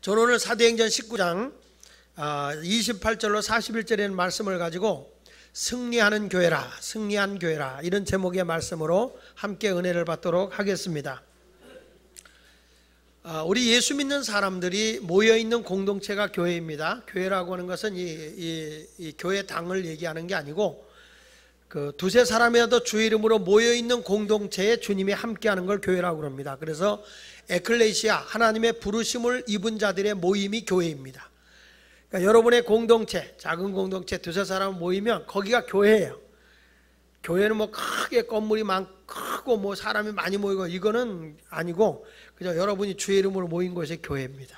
저는 오늘 사도행전 19장 28절로 41절에 말씀을 가지고 승리하는 교회라, 승리한 교회라, 이런 제목의 말씀으로 함께 은혜를 받도록 하겠습니다. 우리 예수 믿는 사람들이 모여있는 공동체가 교회입니다. 교회라고 하는 것은 이 교회 당을 얘기하는 게 아니고 그 두세 사람이라도 주의 이름으로 모여있는 공동체에 주님이 함께하는 걸 교회라고 합니다. 그래서 에클레시아, 하나님의 부르심을 입은 자들의 모임이 교회입니다. 그러니까 여러분의 공동체, 작은 공동체 두세 사람 모이면 거기가 교회예요. 교회는 뭐 크게 건물이 크고 뭐 사람이 많이 모이고 이거는 아니고 그냥 여러분이 주의 이름으로 모인 곳이 교회입니다.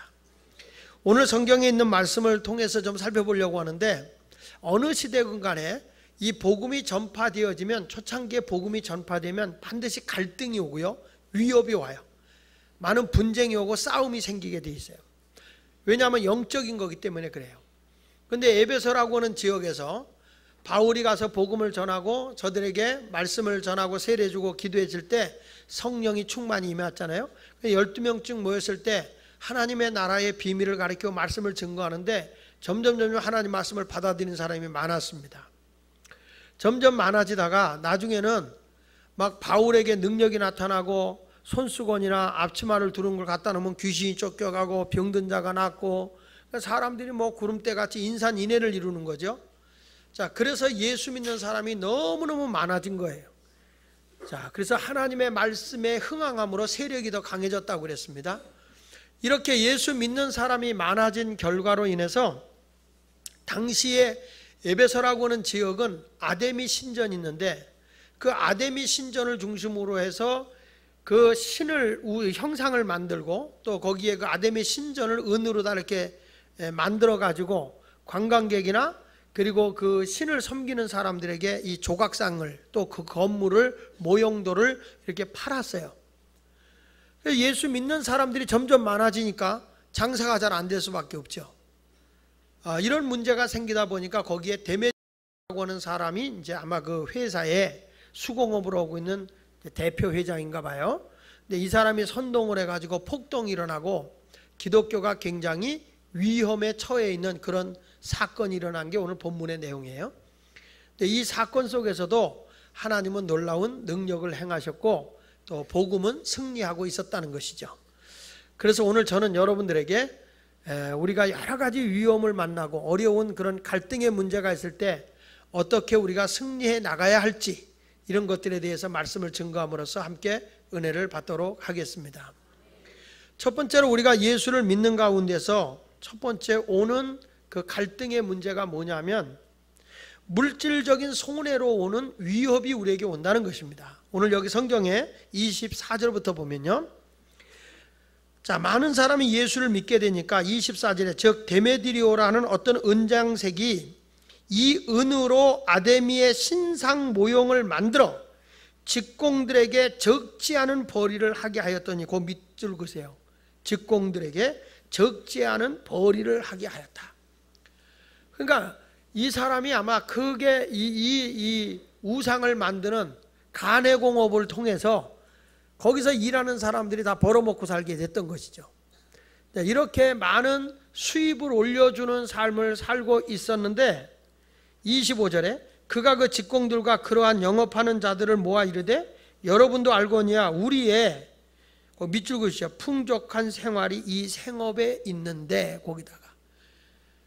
오늘 성경에 있는 말씀을 통해서 좀 살펴보려고 하는데, 어느 시대건 간에 이 복음이 전파되어지면, 초창기에 복음이 전파되면 반드시 갈등이 오고요, 위협이 와요. 많은 분쟁이 오고 싸움이 생기게 돼 있어요. 왜냐하면 영적인 거기 때문에 그래요. 근데 에베소라고 하는 지역에서 바울이 가서 복음을 전하고 저들에게 말씀을 전하고 세례주고 기도해 줄 때 성령이 충만히 임했잖아요. 12명쯤 모였을 때 하나님의 나라의 비밀을 가리키고 말씀을 증거하는데 점점 하나님 말씀을 받아들이는 사람이 많았습니다. 점점 많아지다가 나중에는 막 바울에게 능력이 나타나고 손수건이나 앞치마를 두른 걸 갖다 놓으면 귀신이 쫓겨가고 병든 자가 낫고, 사람들이 뭐 구름대같이 인산인해를 이루는 거죠. 자, 그래서 예수 믿는 사람이 너무너무 많아진 거예요. 자, 그래서 하나님의 말씀에 흥황함으로 세력이 더 강해졌다고 그랬습니다. 이렇게 예수 믿는 사람이 많아진 결과로 인해서 당시에 에베소라고 하는 지역은 아데미 신전이 있는데, 그 아데미 신전을 중심으로 해서 그 신을 형상을 만들고 또 거기에 그 아데미 신전을 은으로 다 이렇게 만들어 가지고 관광객이나 그리고 그 신을 섬기는 사람들에게 이 조각상을 또 그 건물을 모형도를 이렇게 팔았어요. 예수 믿는 사람들이 점점 많아지니까 장사가 잘 안 될 수밖에 없죠. 이런 문제가 생기다 보니까 거기에 데메tri라고 하는 사람이 이제 아마 그 회사에 수공업을 하고 있는 대표 회장인가 봐요. 근데 이 사람이 선동을 해가지고 폭동이 일어나고 기독교가 굉장히 위험에 처해 있는 그런 사건이 일어난 게 오늘 본문의 내용이에요. 근데 이 사건 속에서도 하나님은 놀라운 능력을 행하셨고 또 복음은 승리하고 있었다는 것이죠. 그래서 오늘 저는 여러분들에게 우리가 여러 가지 위험을 만나고 어려운 그런 갈등의 문제가 있을 때 어떻게 우리가 승리해 나가야 할지, 이런 것들에 대해서 말씀을 증거함으로써 함께 은혜를 받도록 하겠습니다. 첫 번째로 우리가 예수를 믿는 가운데서 첫 번째 오는 그 갈등의 문제가 뭐냐면, 물질적인 손해로 오는 위협이 우리에게 온다는 것입니다. 오늘 여기 성경에 24절부터 보면요, 자, 많은 사람이 예수를 믿게 되니까 24절에 즉 데메디리오라는 어떤 은장색이 이 은으로 아데미의 신상 모형을 만들어 직공들에게 적지 않은 벌이를 하게 하였더니, 그 밑줄 그세요. 직공들에게 적지 않은 벌이를 하게 하였다. 그러니까 이 사람이 아마 그게 이 우상을 만드는 가내공업을 통해서 거기서 일하는 사람들이 다 벌어먹고 살게 됐던 것이죠. 이렇게 많은 수입을 올려주는 삶을 살고 있었는데 25절에 그가 그 직공들과 그러한 영업하는 자들을 모아 이르되 여러분도 알거니와 우리의 그 밑줄 그으시죠. 풍족한 생활이 이 생업에 있는데, 거기다가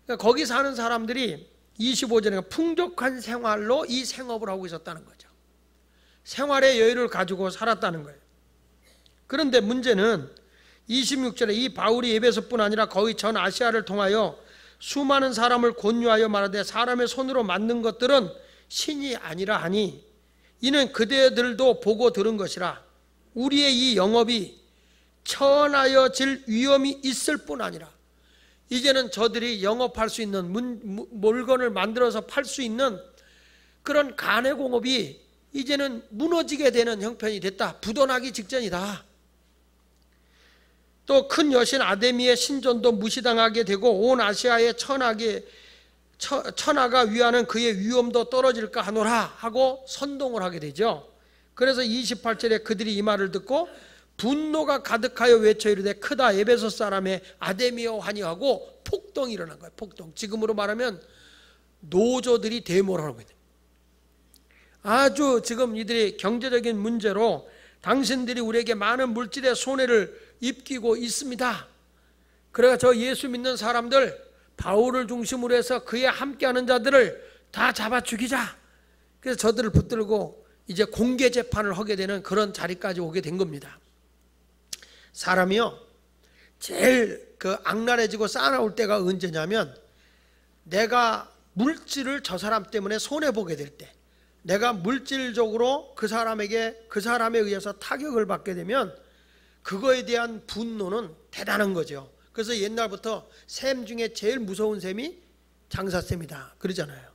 그러니까 거기 사는 사람들이 25절에 풍족한 생활로 이 생업을 하고 있었다는 거죠. 생활의 여유를 가지고 살았다는 거예요. 그런데 문제는 26절에 이 바울이 에베소뿐 아니라 거의 전 아시아를 통하여 수많은 사람을 권유하여 말하되 사람의 손으로 만든 것들은 신이 아니라 하니 이는 그대들도 보고 들은 것이라. 우리의 이 영업이 천하여질 위험이 있을 뿐 아니라, 이제는 저들이 영업할 수 있는 물건을 만들어서 팔 수 있는 그런 가내공업이 이제는 무너지게 되는 형편이 됐다. 부도나기 직전이다. 또 큰 여신 아데미의 신전도 무시당하게 되고 온 아시아의 천하가 위하는 그의 위엄도 떨어질까 하노라 하고 선동을 하게 되죠. 그래서 28절에 그들이 이 말을 듣고 분노가 가득하여 외쳐 이르되 크다 에베소 사람의 아데미어 환희하고 폭동이 일어난 거예요. 폭동. 지금으로 말하면 노조들이 데모를 하는 거예요. 아주 지금 이들이 경제적인 문제로 당신들이 우리에게 많은 물질의 손해를 입히고 있습니다. 그래서 저 예수 믿는 사람들 바울을 중심으로 해서 그에 함께하는 자들을 다 잡아 죽이자. 그래서 저들을 붙들고 이제 공개 재판을 하게 되는 그런 자리까지 오게 된 겁니다. 사람이요 제일 그 악랄해지고 싸나울 때가 언제냐면 내가 물질을 저 사람 때문에 손해보게 될 때, 내가 물질적으로 그 사람에 의해서 타격을 받게 되면 그거에 대한 분노는 대단한 거죠. 그래서 옛날부터 셈 중에 제일 무서운 셈이 장사셈이다 그러잖아요.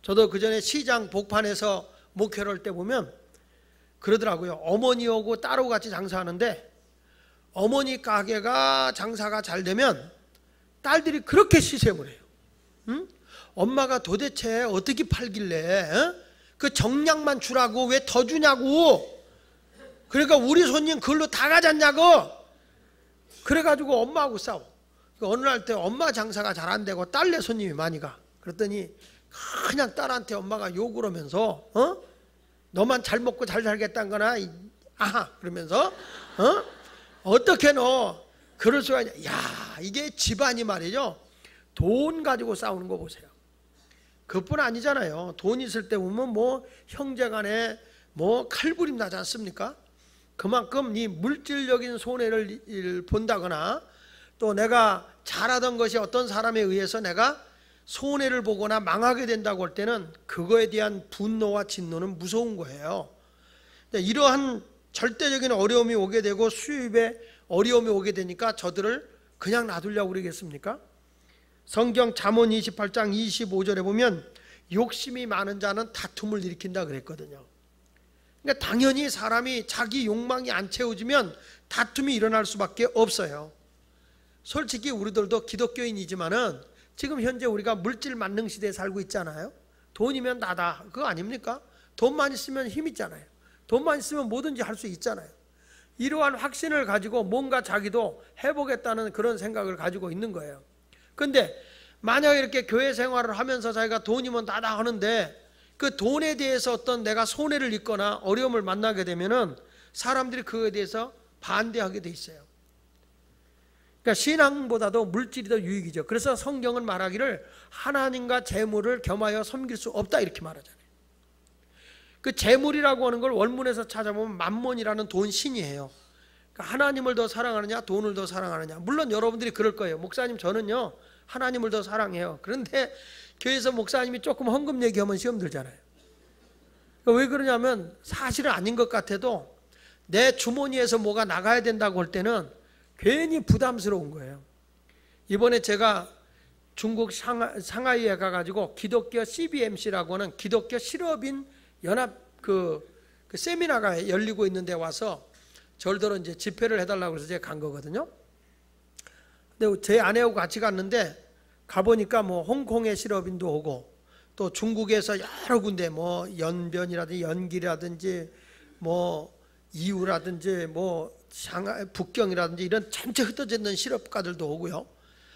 저도 그전에 시장 복판에서 목회를 할 때 보면 그러더라고요. 어머니하고 딸하고 같이 장사하는데 어머니 가게가 장사가 잘 되면 딸들이 그렇게 시샘을 해요. 응? 엄마가 도대체 어떻게 팔길래 그 정량만 주라고 왜 더 주냐고, 그러니까 우리 손님 그걸로 다 가졌냐고. 그래가지고 엄마하고 싸워. 어느 날 때 엄마 장사가 잘 안 되고 딸네 손님이 많이 가. 그랬더니 그냥 딸한테 엄마가 욕을 하면서 너만 잘 먹고 잘 살겠다는 거나 아하 그러면서 어떻게 너 그럴 수가 있냐. 야, 이게 집안이 말이죠 돈 가지고 싸우는 거 보세요. 그뿐 아니잖아요. 돈 있을 때 보면 뭐 형제간에 뭐 칼부림 나지 않습니까? 그만큼 이 물질적인 손해를 본다거나 또 내가 잘하던 것이 어떤 사람에 의해서 내가 손해를 보거나 망하게 된다고 할 때는 그거에 대한 분노와 진노는 무서운 거예요. 이러한 절대적인 어려움이 오게 되고 수입에 어려움이 오게 되니까 저들을 그냥 놔두려고 그러겠습니까? 성경 잠언 28장 25절에 보면 욕심이 많은 자는 다툼을 일으킨다 그랬거든요. 그러니까 당연히 사람이 자기 욕망이 안 채워지면 다툼이 일어날 수밖에 없어요. 솔직히 우리들도 기독교인이지만은 지금 현재 우리가 물질 만능 시대에 살고 있잖아요. 돈이면 나다 그거 아닙니까? 돈만 있으면 힘 있잖아요. 돈만 있으면 뭐든지 할 수 있잖아요. 이러한 확신을 가지고 뭔가 자기도 해보겠다는 그런 생각을 가지고 있는 거예요. 근데 만약에 이렇게 교회 생활을 하면서 자기가 돈이면 나다 하는데 그 돈에 대해서 어떤 내가 손해를 입거나 어려움을 만나게 되면은 사람들이 그거에 대해서 반대하게 돼 있어요. 그러니까 신앙보다도 물질이 더 유익이죠. 그래서 성경은 말하기를 하나님과 재물을 겸하여 섬길 수 없다 이렇게 말하잖아요. 그 재물이라고 하는 걸 원문에서 찾아보면 만몬이라는 돈 신이에요. 그러니까 하나님을 더 사랑하느냐 돈을 더 사랑하느냐. 물론 여러분들이 그럴 거예요. 목사님 저는요 하나님을 더 사랑해요. 그런데 교회에서 목사님이 조금 헌금 얘기하면 시험 들잖아요. 그러니까 왜 그러냐면 사실은 아닌 것 같아도 내 주머니에서 뭐가 나가야 된다고 할 때는 괜히 부담스러운 거예요. 이번에 제가 중국 상하이에 가가지고 기독교 CBMC라고 하는 기독교 실업인 연합 그 세미나가 열리고 있는데 와서 절더러 이제 집회를 해달라고 해서 제가 간 거거든요. 근데 제 아내하고 같이 갔는데 가보니까 뭐 홍콩의 실업인도 오고 또 중국에서 여러 군데 뭐 연변이라든지 연길이라든지 뭐 이우라든지 뭐 상하이 북경이라든지 이런 전체 흩어져 있는 실업가들도 오고요.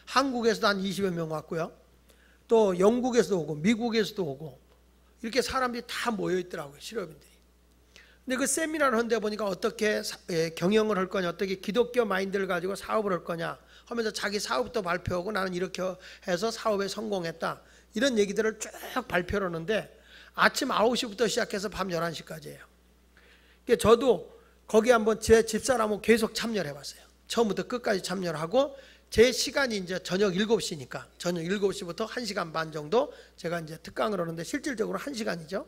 한국에서도 한 20여 명 왔고요. 또 영국에서도 오고 미국에서도 오고 이렇게 사람들이 다 모여 있더라고요. 실업인들이. 근데 그 세미나를 하는데 보니까 어떻게 경영을 할 거냐, 어떻게 기독교 마인드를 가지고 사업을 할 거냐 하면서 자기 사업도 발표하고 나는 이렇게 해서 사업에 성공했다 이런 얘기들을 쭉 발표를 하는데 아침 9시부터 시작해서 밤 11시까지예요. 그러니까 저도 거기 한번 제 집사람하고 계속 참여를 해봤어요. 처음부터 끝까지 참여를 하고 제 시간이 이제 저녁 7시니까 저녁 7시부터 1시간 반 정도 제가 이제 특강을 하는데 실질적으로 1시간이죠.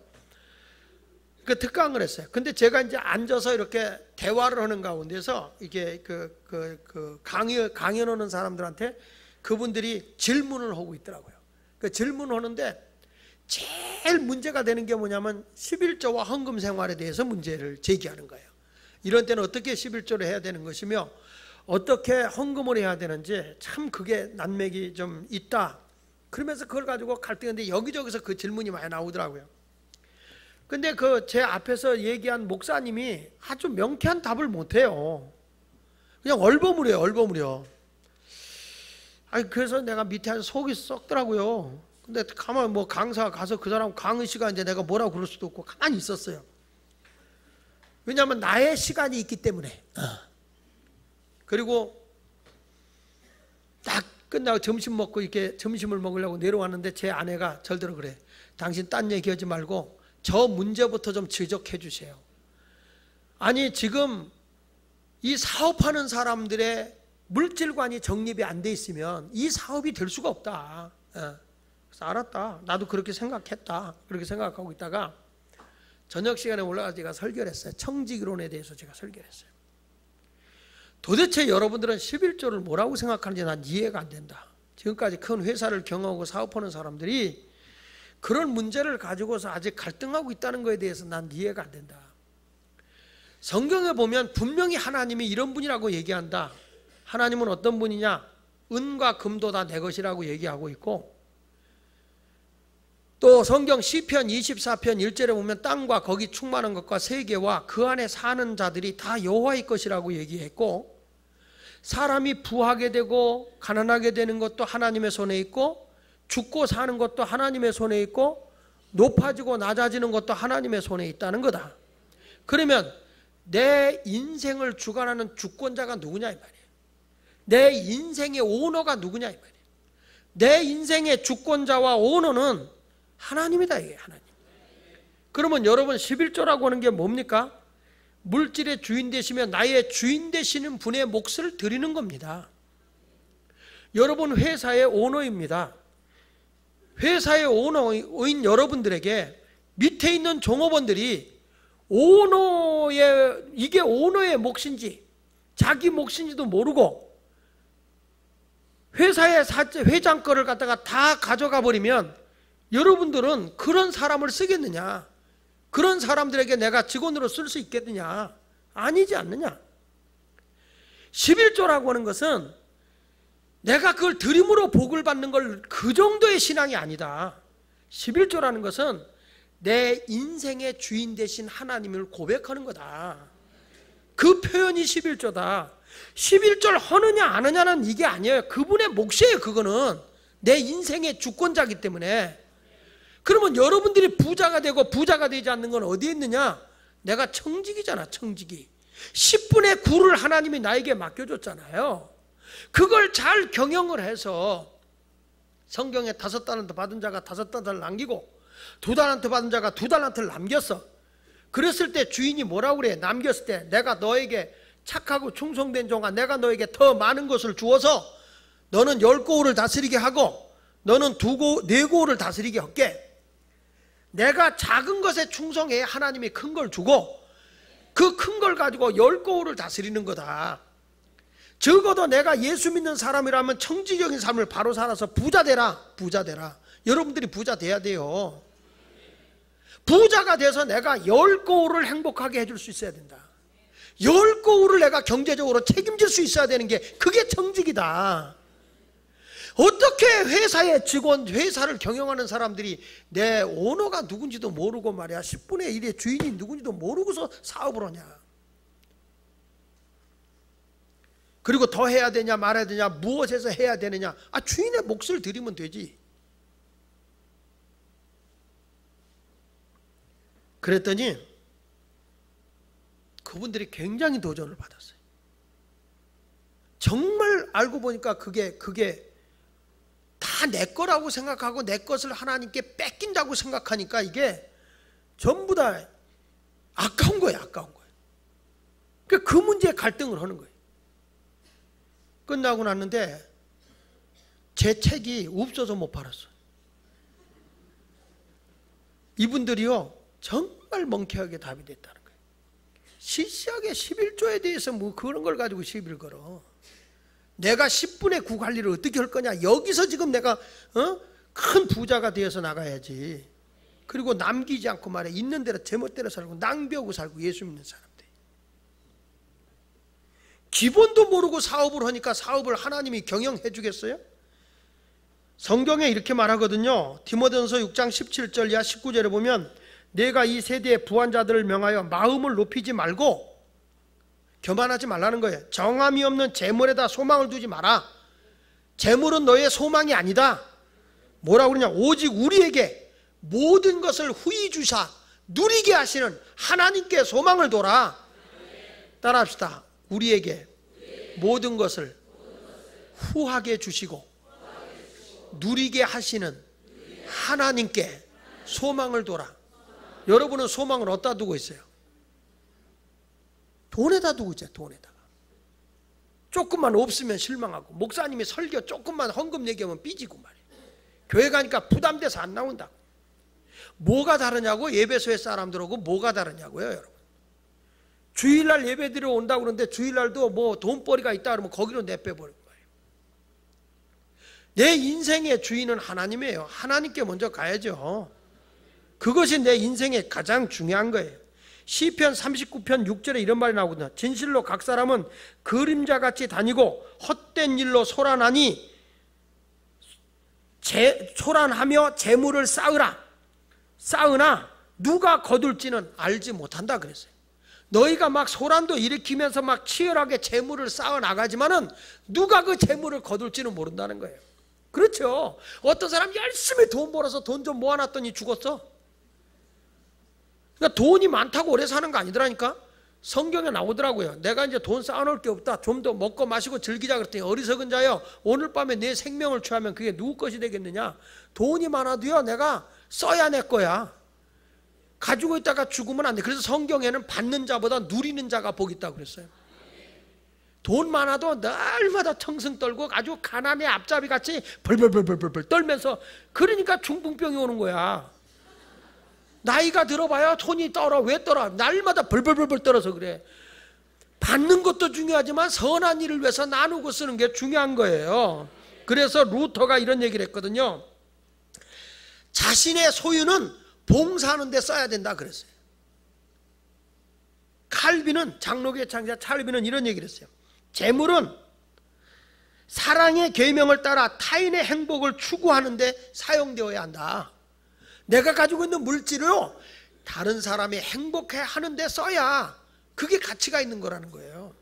그 특강을 했어요. 근데 제가 이제 앉아서 이렇게 대화를 하는 가운데서 이게 강연하는 사람들한테 그분들이 질문을 하고 있더라고요. 그 질문하는데 제일 문제가 되는 게 뭐냐면 11조와 헌금 생활에 대해서 문제를 제기하는 거예요. 이런 때는 어떻게 11조를 해야 되는 것이며 어떻게 헌금을 해야 되는지 참 그게 난맥이 좀 있다. 그러면서 그걸 가지고 갈등했는데 여기저기서 그 질문이 많이 나오더라고요. 근데 그 제 앞에서 얘기한 목사님이 아주 명쾌한 답을 못해요. 그냥 얼버무려요, 얼버무려. 아니, 그래서 내가 밑에 앉아 속이 썩더라고요. 근데 가만 뭐 강사 가서 그 사람 강의 시간인데 내가 뭐라고 그럴 수도 없고 가만히 있었어요. 왜냐하면 나의 시간이 있기 때문에. 그리고 딱 끝나고 점심 먹고 이렇게 점심을 먹으려고 내려왔는데 제 아내가 절대로 그래. 당신 딴 얘기하지 말고 저 문제부터 좀 지적해 주세요. 아니, 지금 이 사업하는 사람들의 물질관이 정립이 안 돼 있으면 이 사업이 될 수가 없다. 그래서 알았다. 나도 그렇게 생각했다. 그렇게 생각하고 있다가 저녁 시간에 올라가서 제가 설교를 했어요. 청지기론에 대해서 제가 설교를 했어요. 도대체 여러분들은 11조를 뭐라고 생각하는지 난 이해가 안 된다. 지금까지 큰 회사를 경영하고 사업하는 사람들이 그런 문제를 가지고서 아직 갈등하고 있다는 것에 대해서 난 이해가 안 된다. 성경에 보면 분명히 하나님이 이런 분이라고 얘기한다. 하나님은 어떤 분이냐? 은과 금도 다 내 것이라고 얘기하고 있고, 또 성경 시편 24편 1절에 보면 땅과 거기 충만한 것과 세계와 그 안에 사는 자들이 다 여호와의 것이라고 얘기했고, 사람이 부하게 되고 가난하게 되는 것도 하나님의 손에 있고, 죽고 사는 것도 하나님의 손에 있고, 높아지고 낮아지는 것도 하나님의 손에 있다는 거다. 그러면 내 인생을 주관하는 주권자가 누구냐 이 말이에요. 내 인생의 오너가 누구냐 이 말이에요. 내 인생의 주권자와 오너는 하나님이다, 이게 하나님. 그러면 여러분 11조라고 하는 게 뭡니까? 물질의 주인 되시며 나의 주인 되시는 분의 몫을 드리는 겁니다. 여러분 회사의 오너입니다. 회사의 오너인 여러분들에게 밑에 있는 종업원들이 이게 오너의 몫인지 자기 몫인지도 모르고 회사의 회장 거를 갖다가 다 가져가 버리면 여러분들은 그런 사람을 쓰겠느냐? 그런 사람들에게 내가 직원으로 쓸 수 있겠느냐? 아니지 않느냐? 11조라고 하는 것은 내가 그걸 드림으로 복을 받는 걸 그 정도의 신앙이 아니다. 11조라는 것은 내 인생의 주인 되신 하나님을 고백하는 거다. 그 표현이 11조다. 11조를 하느냐 안 하냐는 이게 아니에요. 그분의 몫이에요. 그거는 내 인생의 주권자이기 때문에. 그러면 여러분들이 부자가 되고 부자가 되지 않는 건 어디에 있느냐? 내가 청직이잖아, 청직이. 10분의 9를 하나님이 나에게 맡겨줬잖아요. 그걸 잘 경영을 해서 성경에 5달란트 받은 자가 5달란트를 남기고 2달란트 받은 자가 2달란트를 남겼어. 그랬을 때 주인이 뭐라고 그래? 남겼을 때 내가 너에게 착하고 충성된 종아, 내가 너에게 더 많은 것을 주어서 너는 10고을을 다스리게 하고 너는 4고을을 다스리게 할게. 내가 작은 것에 충성해. 하나님이 큰 걸 주고 그 큰 걸 가지고 10고을을 다스리는 거다. 적어도 내가 예수 믿는 사람이라면 청지적인 삶을 바로 살아서 부자 되라. 부자 되라. 여러분들이 부자 돼야 돼요. 부자가 돼서 내가 10고을을 행복하게 해줄 수 있어야 된다. 10고을을 내가 경제적으로 책임질 수 있어야 되는 게 그게 청직이다. 어떻게 회사의 직원, 회사를 경영하는 사람들이 내 오너가 누군지도 모르고 말이야 10분의 1의 주인이 누군지도 모르고서 사업을 하냐. 그리고 더 해야 되냐 말아야 되냐 무엇에서 해야 되느냐. 주인의 몫을 드리면 되지. 그랬더니 그분들이 굉장히 도전을 받았어요. 정말 알고 보니까 그게 다 내 거라고 생각하고 내 것을 하나님께 뺏긴다고 생각하니까 이게 전부 다 아까운 거예요. 아까운 거예요. 그 문제에 갈등을 하는 거예요. 끝나고 났는데 제 책이 없어서 못 팔았어요. 이분들이요 정말 멍청하게 답이 됐다는 거예요. 시시하게 11조에 대해서 뭐 그런 걸 가지고 시비를 걸어. 내가 10분의 9 관리를 어떻게 할 거냐. 여기서 지금 내가 큰 부자가 되어서 나가야지. 그리고 남기지 않고 말해 있는 대로 제멋대로 살고 낭비하고 살고 예수 믿는 사람들. 기본도 모르고 사업을 하니까 사업을 하나님이 경영해 주겠어요? 성경에 이렇게 말하거든요. 디모데전서 6장 17절 이하 19절에 보면 내가 이 세대의 부한자들을 명하여 마음을 높이지 말고, 교만하지 말라는 거예요. 정함이 없는 재물에다 소망을 두지 마라. 재물은 너의 소망이 아니다. 뭐라고 그러냐? 오직 우리에게 모든 것을 후히 주사 누리게 하시는 하나님께 소망을 둬라. 따라합시다. 우리에게 모든 것을 후하게 주시고 누리게 하시는 하나님께 소망을 둬라. 여러분은 소망을 어디다 두고 있어요? 돈에다 두고 있어요. 돈에다가. 조금만 없으면 실망하고, 목사님이 설교 조금만 헌금 얘기하면 삐지고 말이에요. 교회 가니까 부담돼서 안 나온다고. 뭐가 다르냐고? 예배소의 사람들하고 뭐가 다르냐고요, 여러분. 주일날 예배 드리러 온다고 그러는데 주일날도 뭐 돈벌이가 있다 그러면 거기로 내빼버리고 말이에요. 내 인생의 주인은 하나님이에요. 하나님께 먼저 가야죠. 그것이 내 인생의 가장 중요한 거예요. 시편 39편 6절에 이런 말이 나오거든요. 진실로 각 사람은 그림자같이 다니고 헛된 일로 소란하니 소란하며 재물을 쌓으나 누가 거둘지는 알지 못한다 그랬어요. 너희가 막 소란도 일으키면서 막 치열하게 재물을 쌓아 나가지만은 누가 그 재물을 거둘지는 모른다는 거예요. 그렇죠. 어떤 사람 열심히 돈 벌어서 돈 좀 모아놨더니 죽었어. 그러니까 돈이 많다고 오래 사는 거 아니더라니까. 성경에 나오더라고요. 내가 이제 돈 쌓아놓을 게 없다. 좀 더 먹고 마시고 즐기자 그랬더니 어리석은 자여, 오늘 밤에 내 생명을 취하면 그게 누구 것이 되겠느냐. 돈이 많아도요, 내가 써야 내 거야. 가지고 있다가 죽으면 안 돼. 그래서 성경에는 받는 자보다 누리는 자가 복이 있다고 그랬어요. 돈 많아도 날마다 청승 떨고 아주 가난의 앞잡이같이 벌벌벌벌벌 떨면서, 그러니까 중풍병이 오는 거야. 나이가 들어봐야 돈이 떨어. 왜 떨어? 날마다 벌벌벌벌 떨어서 그래. 받는 것도 중요하지만 선한 일을 위해서 나누고 쓰는 게 중요한 거예요. 그래서 루터가 이런 얘기를 했거든요. 자신의 소유는 봉사하는 데 써야 된다 그랬어요. 칼빈은, 장로교의 창시자 칼빈은 이런 얘기를 했어요. 재물은 사랑의 계명을 따라 타인의 행복을 추구하는 데 사용되어야 한다. 내가 가지고 있는 물질로 다른 사람이 행복해 하는 데 써야 그게 가치가 있는 거라는 거예요.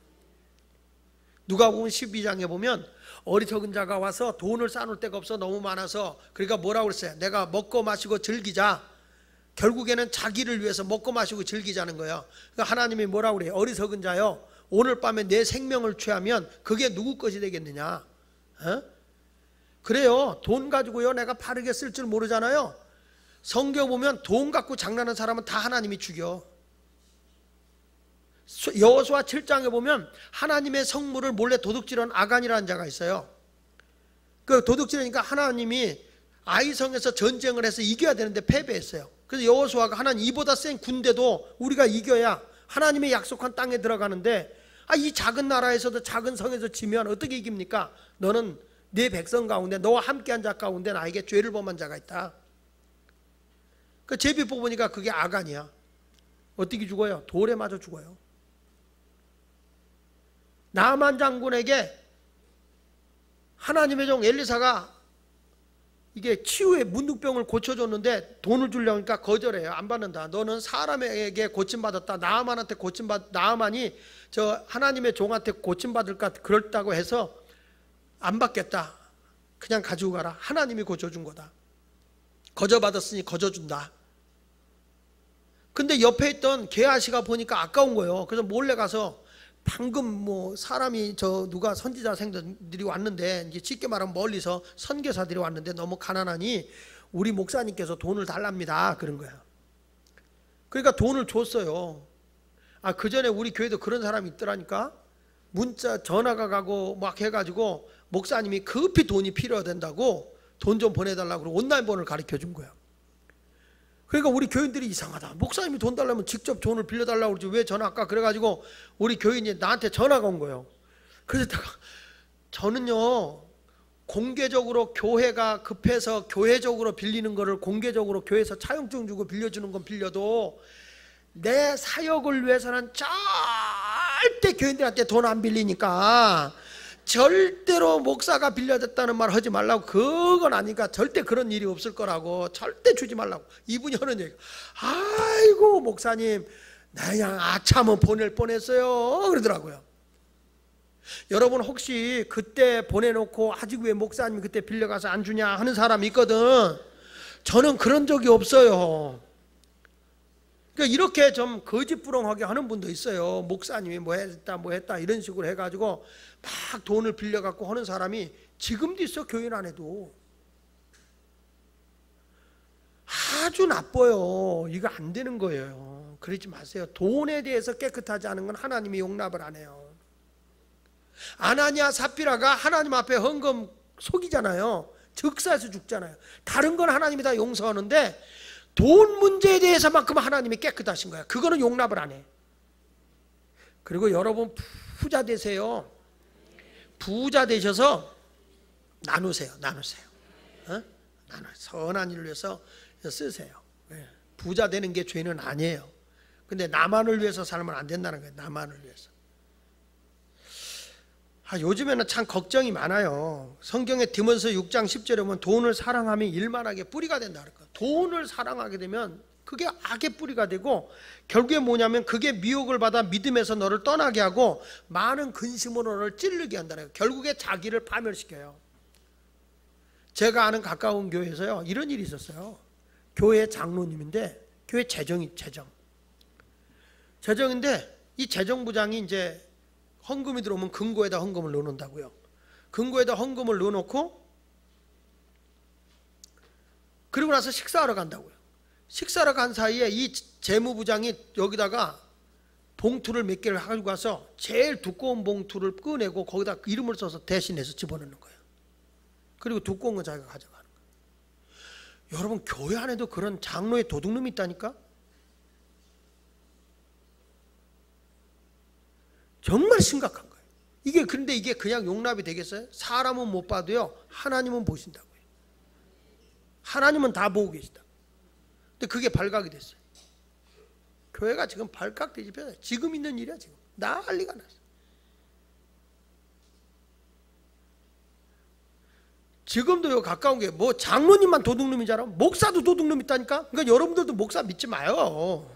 누가복음 12장에 보면 어리석은 자가 와서 돈을 쌓아놓을 데가 없어 너무 많아서, 그러니까 뭐라고 그랬어요? 내가 먹고 마시고 즐기자. 결국에는 자기를 위해서 먹고 마시고 즐기자는 거예요. 그러니까 하나님이 뭐라고 그래요? 어리석은 자요, 오늘 밤에 내 생명을 취하면 그게 누구 것이 되겠느냐. 그래요. 돈 가지고요 내가 바르게 쓸 줄 모르잖아요. 성경 보면 돈 갖고 장난하는 사람은 다 하나님이 죽여. 여호수아 7장에 보면 하나님의 성물을 몰래 도둑질한 아간이라는 자가 있어요. 그 도둑질하니까 하나님이 아이성에서 전쟁을 해서 이겨야 되는데 패배했어요. 그래서 여호수아가 하나님, 이보다 센 군대도 우리가 이겨야 하나님의 약속한 땅에 들어가는데, 이 작은 나라에서도 작은 성에서 지면 어떻게 이깁니까? 너는 내 백성 가운데 너와 함께한 자 가운데 나에게 죄를 범한 자가 있다. 그 제비 뽑으니까 그게 아간이야. 어떻게 죽어요? 돌에 맞아 죽어요. 나만 장군에게 하나님의 종 엘리사가 이게 치유의 문둥병을 고쳐줬는데 돈을 주려고 하니까 거절해요. 안 받는다. 너는 사람에게 고침받았다. 나아만한테 나아만이 저 하나님의 종한테 고침받을까 그렇다고 해서 안 받겠다. 그냥 가지고 가라. 하나님이 고쳐준 거다. 거저받았으니 거저준다. 근데 옆에 있던 게하시가 보니까 아까운 거예요. 그래서 몰래 가서, 방금 뭐 사람이 누가 선지자 생들이 왔는데, 이제 쉽게 말하면 멀리서 선교사들이 왔는데 너무 가난하니 우리 목사님께서 돈을 달랍니다. 그런 거야. 그러니까 돈을 줬어요. 그 전에 우리 교회도 그런 사람이 있더라니까. 문자 전화가 가고 막 해가지고 목사님이 급히 돈이 필요하다고 돈 좀 보내달라고 그러고 온라인 번호를 가르쳐 준 거야. 그러니까 우리 교인들이 이상하다. 목사님이 돈 달라면 직접 돈을 빌려달라고 그러지 왜 전화 할까? 그래가지고 우리 교인이 나한테 전화가 온 거예요. 그래서 내가, 저는요 공개적으로 교회가 급해서 교회적으로 빌리는 거를 공개적으로 교회에서 차용증 주고 빌려주는 건 빌려도 내 사역을 위해서는 절대 교인들한테 돈 안 빌리니까 절대로 목사가 빌려줬다는 말 하지 말라고. 그건 아니까 절대 그런 일이 없을 거라고. 절대 주지 말라고. 이분이 하는 얘기, 아이고 목사님 나 그냥 아차면 보낼 뻔했어요 그러더라고요. 여러분 혹시 그때 보내놓고 아직 왜 목사님 그때 빌려가서 안 주냐 하는 사람이 있거든. 저는 그런 적이 없어요. 그러니까 이렇게 좀 거짓부렁하게 하는 분도 있어요. 목사님이 뭐 했다 이런 식으로 해가지고 막 돈을 빌려갖고 하는 사람이 지금도 있어. 교회 안에도. 아주 나빠요. 이거 안 되는 거예요. 그러지 마세요. 돈에 대해서 깨끗하지 않은 건 하나님이 용납을 안 해요. 아나니아 삽비라가 하나님 앞에 헌금 속이잖아요. 즉사해서 죽잖아요. 다른 건 하나님이 다 용서하는데 돈 문제에 대해서만큼 하나님이 깨끗하신 거야. 그거는 용납을 안 해. 그리고 여러분 부자 되세요. 부자 되셔서 나누세요. 어? 선한 일을 위해서 쓰세요. 부자 되는 게 죄는 아니에요. 근데 나만을 위해서 살면 안 된다는 거예요. 나만을 위해서. 요즘에는 참 걱정이 많아요. 성경에 디모데서 6장 10절에 보면 돈을 사랑하면 일만하게 뿌리가 된다 그럴 거예요. 돈을 사랑하게 되면 그게 악의 뿌리가 되고 결국에 뭐냐면 그게 미혹을 받아 믿음에서 너를 떠나게 하고 많은 근심으로 너를 찌르게 한다는 거예요. 결국에 자기를 파멸시켜요. 제가 아는 가까운 교회에서요 이런 일이 있었어요. 교회 장로님인데 교회 재정인데 이 재정부장이 이제 헌금이 들어오면 금고에다 헌금을 넣어놓는다고요. 금고에다 헌금을 넣어놓고 그리고 나서 식사하러 간다고요. 식사하러 간 사이에 이 재무부장이 여기다가 봉투를 몇 개를 가지고 가서 제일 두꺼운 봉투를 꺼내고 거기다 이름을 써서 대신해서 집어넣는 거예요. 그리고 두꺼운 건 자기가 가져가는 거예요. 여러분 교회 안에도 그런 장로의 도둑놈이 있다니까. 정말 심각한 거예요. 그런데 이게 그냥 용납이 되겠어요? 사람은 못 봐도요 하나님은 보신다고요. 하나님은 다 보고 계시다. 근데 그게 발각이 됐어요. 교회가 지금 발각 뒤집혀요. 지금 있는 일이야. 지금 난리가 났어. 지금도 가까운 게 뭐 장로님만 도둑놈이잖아. 목사도 도둑놈 있다니까. 그러니까 여러분들도 목사 믿지 마요.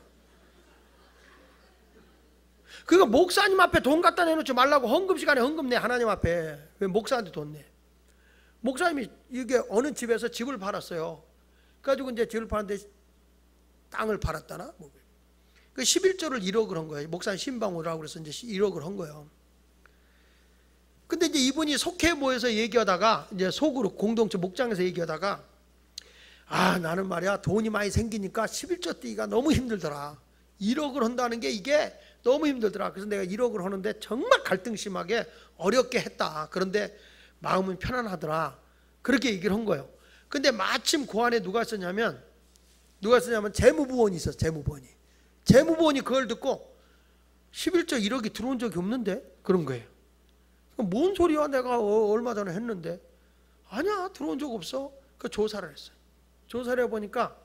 그러니까 목사님 앞에 돈 갖다 내놓지 말라고. 헌금 시간에 헌금 내. 하나님 앞에 왜 목사한테 돈 내? 목사님이 이게 어느 집에서 집을 팔았어요. 그래가지고 이제 집을 파는데 땅을 팔았다나 뭐. 그 11조를 1억을 한 거예요. 목사님 신방오라고 그래서 이제 1억을 한 거예요. 근데 이제 이분이 속해 모여서 얘기하다가 이제 속으로 공동체 목장에서 얘기하다가 나는 말이야 돈이 많이 생기니까 11조 떼기가 너무 힘들더라. 1억을 한다는 게 이게 너무 힘들더라. 그래서 내가 1억을 하는데 정말 갈등 심하게 어렵게 했다. 그런데 마음은 편안하더라. 그렇게 얘기를 한 거예요. 근데 마침 그 안에 누가 있었냐면 재무부원이 있었어. 재무부원이 그걸 듣고 11조 1억이 들어온 적이 없는데 그런 거예요. 뭔 소리야, 내가 얼마 전에 했는데. 아니야, 들어온 적 없어. 그 조사를 했어요. 조사를 해보니까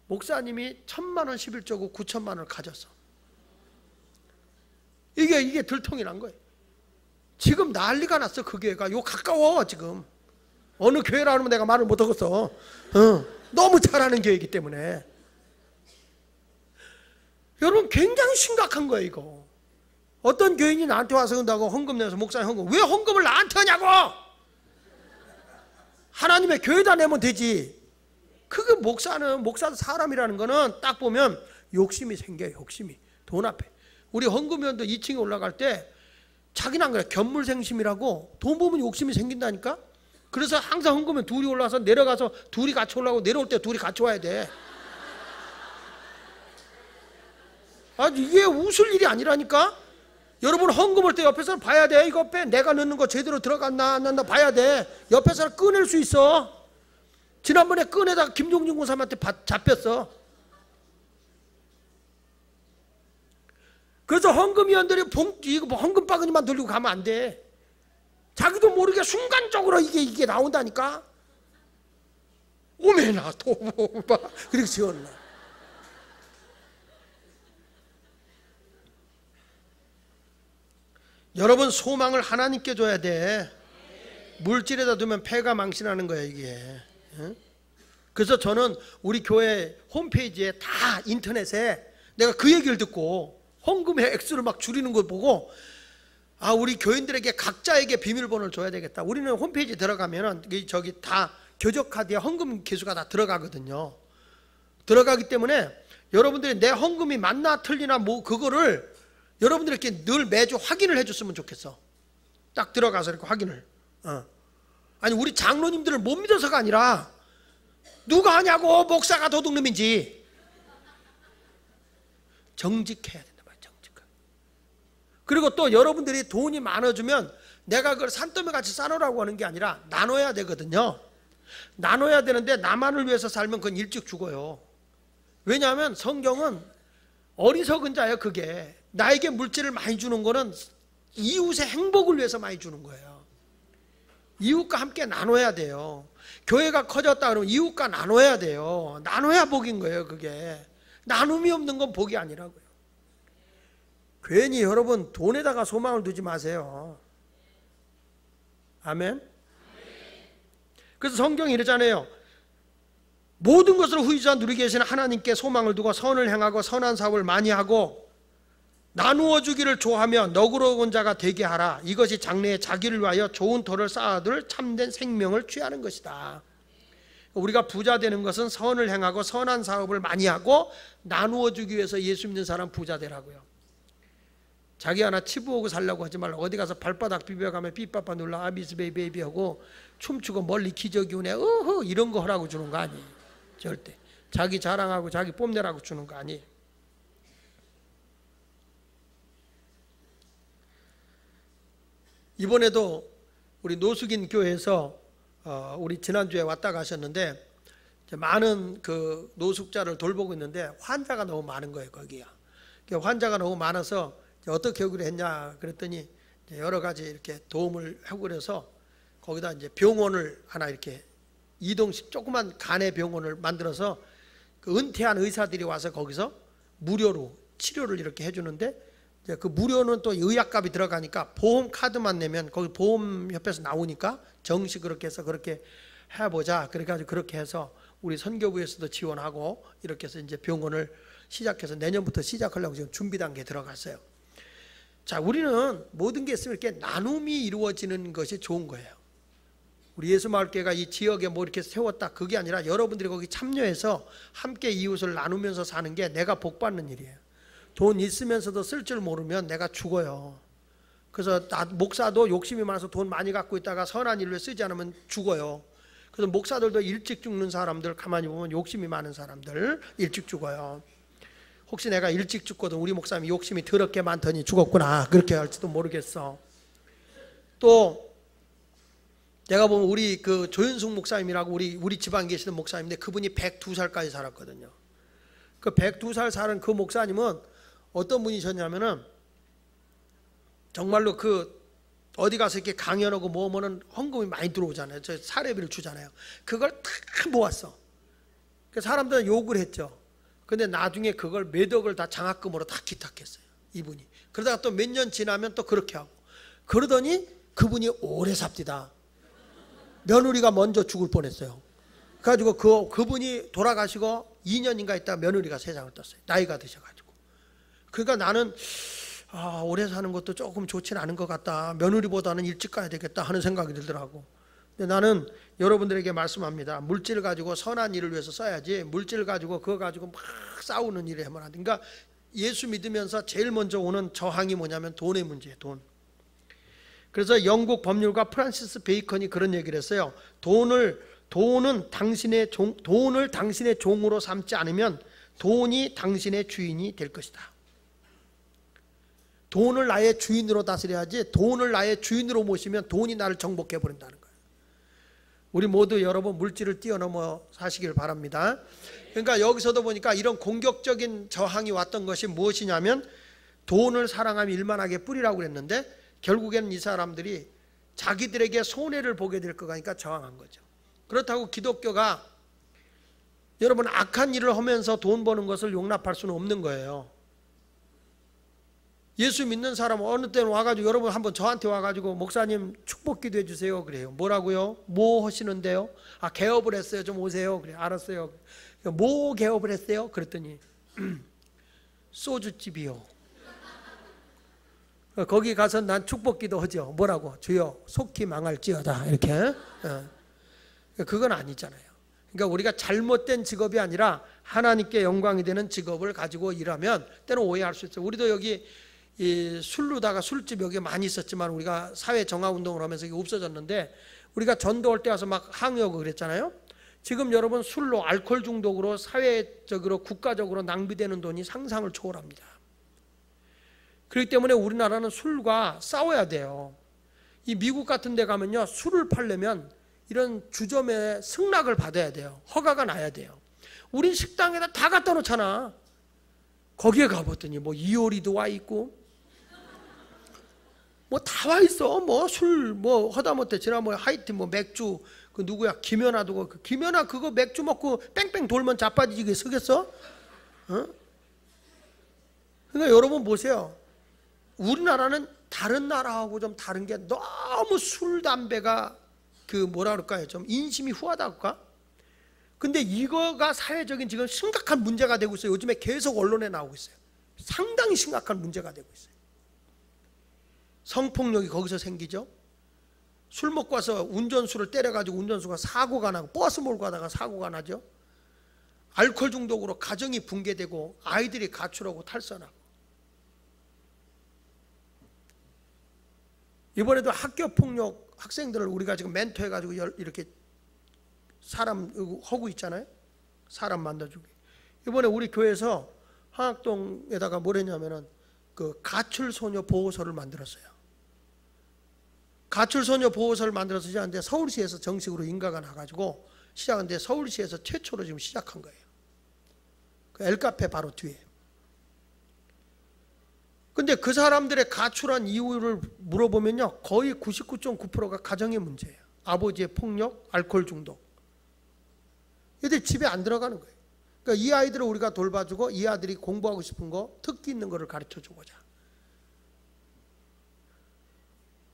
목사님이 1,000만 원 11조고 9천만 원을 가졌어. 이게 들통이 난 거예요. 지금 난리가 났어. 그 교회가 요 가까워. 지금 어느 교회라 하면 내가 말을 못 하겠어. 너무 잘하는 교회이기 때문에. 여러분 굉장히 심각한 거예요. 이거 어떤 교인이 나한테 와서 한다고 헌금 내서 목사님 헌금, 왜 헌금을 나한테 하냐고. 하나님의 교회다 내면 되지. 그게 목사도 사람이라는 거는 딱 보면 욕심이 생겨요. 욕심이. 돈 앞에. 우리 헌금위원도 2층에 올라갈 때 자기는 안 그래. 견물생심이라고 돈 보면 욕심이 생긴다니까. 그래서 항상 헌금은 둘이 올라가서 내려가서 둘이 같이 올라가고 내려올 때 둘이 같이 와야 돼. 이게 웃을 일이 아니라니까. 여러분 헌금 올 때 옆에서 봐야 돼. 이거 빼. 내가 넣는 거 제대로 들어갔나 안 났나 봐야 돼. 옆에서 꺼낼 수 있어. 지난번에 꺼내다가 김종진 군사님한테 잡혔어. 그래서 헌금위원들이 이거 헌금 바구니만 들고 가면 안 돼. 자기도 모르게 순간적으로 이게 나온다니까. 오메나 도마 그렇게 지었나. 여러분, 소망을 하나님께 줘야 돼. 물질에다 두면 폐가 망신하는 거야 이게. 그래서 저는 우리 교회 홈페이지에 다 인터넷에 내가 그 얘기를 듣고 헌금의 액수를 막 줄이는 걸 보고, 아, 우리 교인들에게 각자에게 비밀번호를 줘야 되겠다. 우리는 홈페이지 들어가면은 저기 다 교적카드에 헌금 개수가 다 들어가거든요. 들어가기 때문에 여러분들이 내 헌금이 맞나 틀리나 뭐 그거를 여러분들이 이렇게 늘 매주 확인을 해줬으면 좋겠어. 딱 들어가서 이렇게 확인을. 아니, 우리 장로님들을 못 믿어서가 아니라 누가 하냐고, 목사가 도둑놈인지. 정직해야 된다 말이야, 정직하게. 그리고 또 여러분들이 돈이 많아지면 내가 그걸 산더미 같이 싸놓으라고 하는 게 아니라 나눠야 되거든요. 나눠야 되는데 나만을 위해서 살면 그건 일찍 죽어요. 왜냐하면 성경은 어리석은 자예요. 그게 나에게 물질을 많이 주는 거는 이웃의 행복을 위해서 많이 주는 거예요. 이웃과 함께 나눠야 돼요. 교회가 커졌다 그러면 이웃과 나눠야 돼요. 나눠야 복인 거예요. 그게 나눔이 없는 건 복이 아니라고요. 괜히 여러분 돈에다가 소망을 두지 마세요. 아멘. 그래서 성경이 이러잖아요. 모든 것을 후이자 누리게 계시는 하나님께 소망을 두고 선을 행하고 선한 사업을 많이 하고 나누어 주기를 좋아하며 너그러운 자가 되게 하라. 이것이 장래에 자기를 위하여 좋은 터를 쌓아둘 참된 생명을 취하는 것이다. 우리가 부자 되는 것은 선을 행하고 선한 사업을 많이 하고 나누어 주기 위해서 예수 믿는 사람 부자 되라고요. 자기 하나 치부하고 살려고 하지 말고 어디 가서 발바닥 비벼가며 삐빠빠 눌러 아비스 베이비 하고 춤추고 멀리 기저귀 오네 어허 이런 거 하라고 주는 거 아니에요. 절대. 자기 자랑하고 자기 뽐내라고 주는 거 아니에요. 이번에도 우리 노숙인 교회에서 우리 지난주에 왔다 가셨는데 많은 그 노숙자를 돌보고 있는데 환자가 너무 많은 거예요. 거기야. 환자가 너무 많아서 어떻게 하기로 했냐 그랬더니 여러 가지 이렇게 도움을 하고 그래서 거기다 이제 병원을 하나 이렇게 이동식 조그만 간의 병원을 만들어서 그 은퇴한 의사들이 와서 거기서 무료로 치료를 이렇게 해주는데 이제 그 무료는 또 의약값이 들어가니까 보험 카드만 내면 거기 보험협회에서 나오니까 정식 그렇게 해서 그렇게 해보자. 그래가지고 그렇게 해서 우리 선교부에서도 지원하고 이렇게 해서 이제 병원을 시작해서 내년부터 시작하려고 지금 준비 단계에 들어갔어요. 자, 우리는 모든 게 있으면 이렇게 나눔이 이루어지는 것이 좋은 거예요. 우리 예수마을교회가 이 지역에 뭐 이렇게 세웠다 그게 아니라 여러분들이 거기 참여해서 함께 이웃을 나누면서 사는 게 내가 복 받는 일이에요. 돈 있으면서도 쓸 줄 모르면 내가 죽어요. 그래서 목사도 욕심이 많아서 돈 많이 갖고 있다가 선한 일로 쓰지 않으면 죽어요. 그래서 목사들도 일찍 죽는 사람들 가만히 보면 욕심이 많은 사람들 일찍 죽어요. 혹시 내가 일찍 죽거든 우리 목사님이 욕심이 더럽게 많더니 죽었구나 그렇게 할지도 모르겠어. 또 내가 보면 우리 그 조윤숙 목사님이라고 우리 집안 계시는 목사님인데 그분이 102살까지 살았거든요. 그 102살 사는 그 목사님은 어떤 분이셨냐면은 정말로 그 어디 가서 이렇게 강연하고 뭐면은 헌금이 많이 들어오잖아요. 저 사례비를 주잖아요. 그걸 다 모았어. 그 사람들은 욕을 했죠. 근데 나중에 그걸 몇 억을 다 장학금으로 다 기탁했어요. 이분이. 그러다가 또 몇 년 지나면 또 그렇게 하고. 그러더니 그분이 오래 삽디다. 며느리가 먼저 죽을 뻔했어요. 그래가지고 그분이 돌아가시고 2년인가 있다가 며느리가 세상을 떴어요. 나이가 드셔가지고. 그러니까 나는 오래 사는 것도 조금 좋지는 않은 것 같다. 며느리보다는 일찍 가야 되겠다 하는 생각이 들더라고. 근데 나는 여러분들에게 말씀합니다. 물질을 가지고 선한 일을 위해서 써야지 물질을 가지고 그거 가지고 막 싸우는 일을 하면 안 돼. 그러니까 예수 믿으면서 제일 먼저 오는 저항이 뭐냐면 돈의 문제예요. 돈. 그래서 영국 법률가 프란시스 베이컨이 그런 얘기를 했어요. 돈을 당신의 종으로 삼지 않으면 돈이 당신의 주인이 될 것이다. 돈을 나의 주인으로 다스려야지 돈을 나의 주인으로 모시면 돈이 나를 정복해 버린다는 거예요. 우리 모두 여러분 물질을 뛰어넘어 사시길 바랍니다. 그러니까 여기서도 보니까 이런 공격적인 저항이 왔던 것이 무엇이냐면 돈을 사랑하며 일만하게 뿌리라고 그랬는데 결국에는 이 사람들이 자기들에게 손해를 보게 될 것 같으니까 저항한 거죠. 그렇다고 기독교가 여러분 악한 일을 하면서 돈 버는 것을 용납할 수는 없는 거예요. 예수 믿는 사람 어느 때는 와가지고 여러분 한번 저한테 와가지고 목사님 축복 기도해 주세요 그래요. 뭐라고요? 뭐 하시는데요? 아 개업을 했어요. 좀 오세요. 그래 알았어요. 뭐 개업을 했어요? 그랬더니 소주집이요. 거기 가서 난 축복 기도 하죠. 뭐라고? 주여 속히 망할지어다 이렇게. 그건 아니잖아요. 그러니까 우리가 잘못된 직업이 아니라 하나님께 영광이 되는 직업을 가지고 일하면 때는 오해할 수 있어요. 우리도 여기 이 술로다가 술집 여기 많이 있었지만 우리가 사회 정화 운동을 하면서 이게 없어졌는데 우리가 전도할 때 와서 막 항의하고 그랬잖아요. 지금 여러분 술로 알코올 중독으로 사회적으로 국가적으로 낭비되는 돈이 상상을 초월합니다. 그렇기 때문에 우리나라는 술과 싸워야 돼요. 이 미국 같은 데 가면요 술을 팔려면 이런 주점에 승낙을 받아야 돼요. 허가가 나야 돼요. 우린 식당에다 다 갖다 놓잖아. 거기에 가봤더니 뭐 이효리도 와 있고 뭐 다 와 있어. 뭐 술 뭐 허다못해 지난번에 하여튼 뭐 맥주 그 누구야 김연아도 그 김연아 그거 맥주 먹고 뺑뺑 돌면 자빠지게 서겠어? 어? 그러니까 여러분 보세요. 우리나라는 다른 나라하고 좀 다른 게 너무 술 담배가 그 뭐라 그럴까요? 좀 인심이 후하다 할까? 근데 이거가 사회적인 지금 심각한 문제가 되고 있어요. 요즘에 계속 언론에 나오고 있어요. 상당히 심각한 문제가 되고 있어요. 성폭력이 거기서 생기죠. 술 먹고 와서 운전수를 때려가지고 운전수가 사고가 나고 버스 몰고 가다가 사고가 나죠. 알코올 중독으로 가정이 붕괴되고 아이들이 가출하고 탈선하고. 이번에도 학교폭력 학생들을 우리가 지금 멘토해가지고 이렇게 사람 하고 있잖아요. 사람 만나주기. 이번에 우리 교회에서 한학동에다가 뭘 했냐면은 그 가출소녀 보호소를 만들었어요. 가출소녀 보호소를 만들어서 시작하는데 서울시에서 정식으로 인가가 나가지고 시작하는데 서울시에서 최초로 지금 시작한 거예요. 그 엘카페 바로 뒤에. 근데 그 사람들의 가출한 이유를 물어보면요 거의 99.9%가 가정의 문제예요. 아버지의 폭력, 알코올 중독. 얘들 집에 안 들어가는 거예요. 그러니까 이 아이들을 우리가 돌봐주고 이 아들이 공부하고 싶은 거 특기 있는 거를 가르쳐주고자.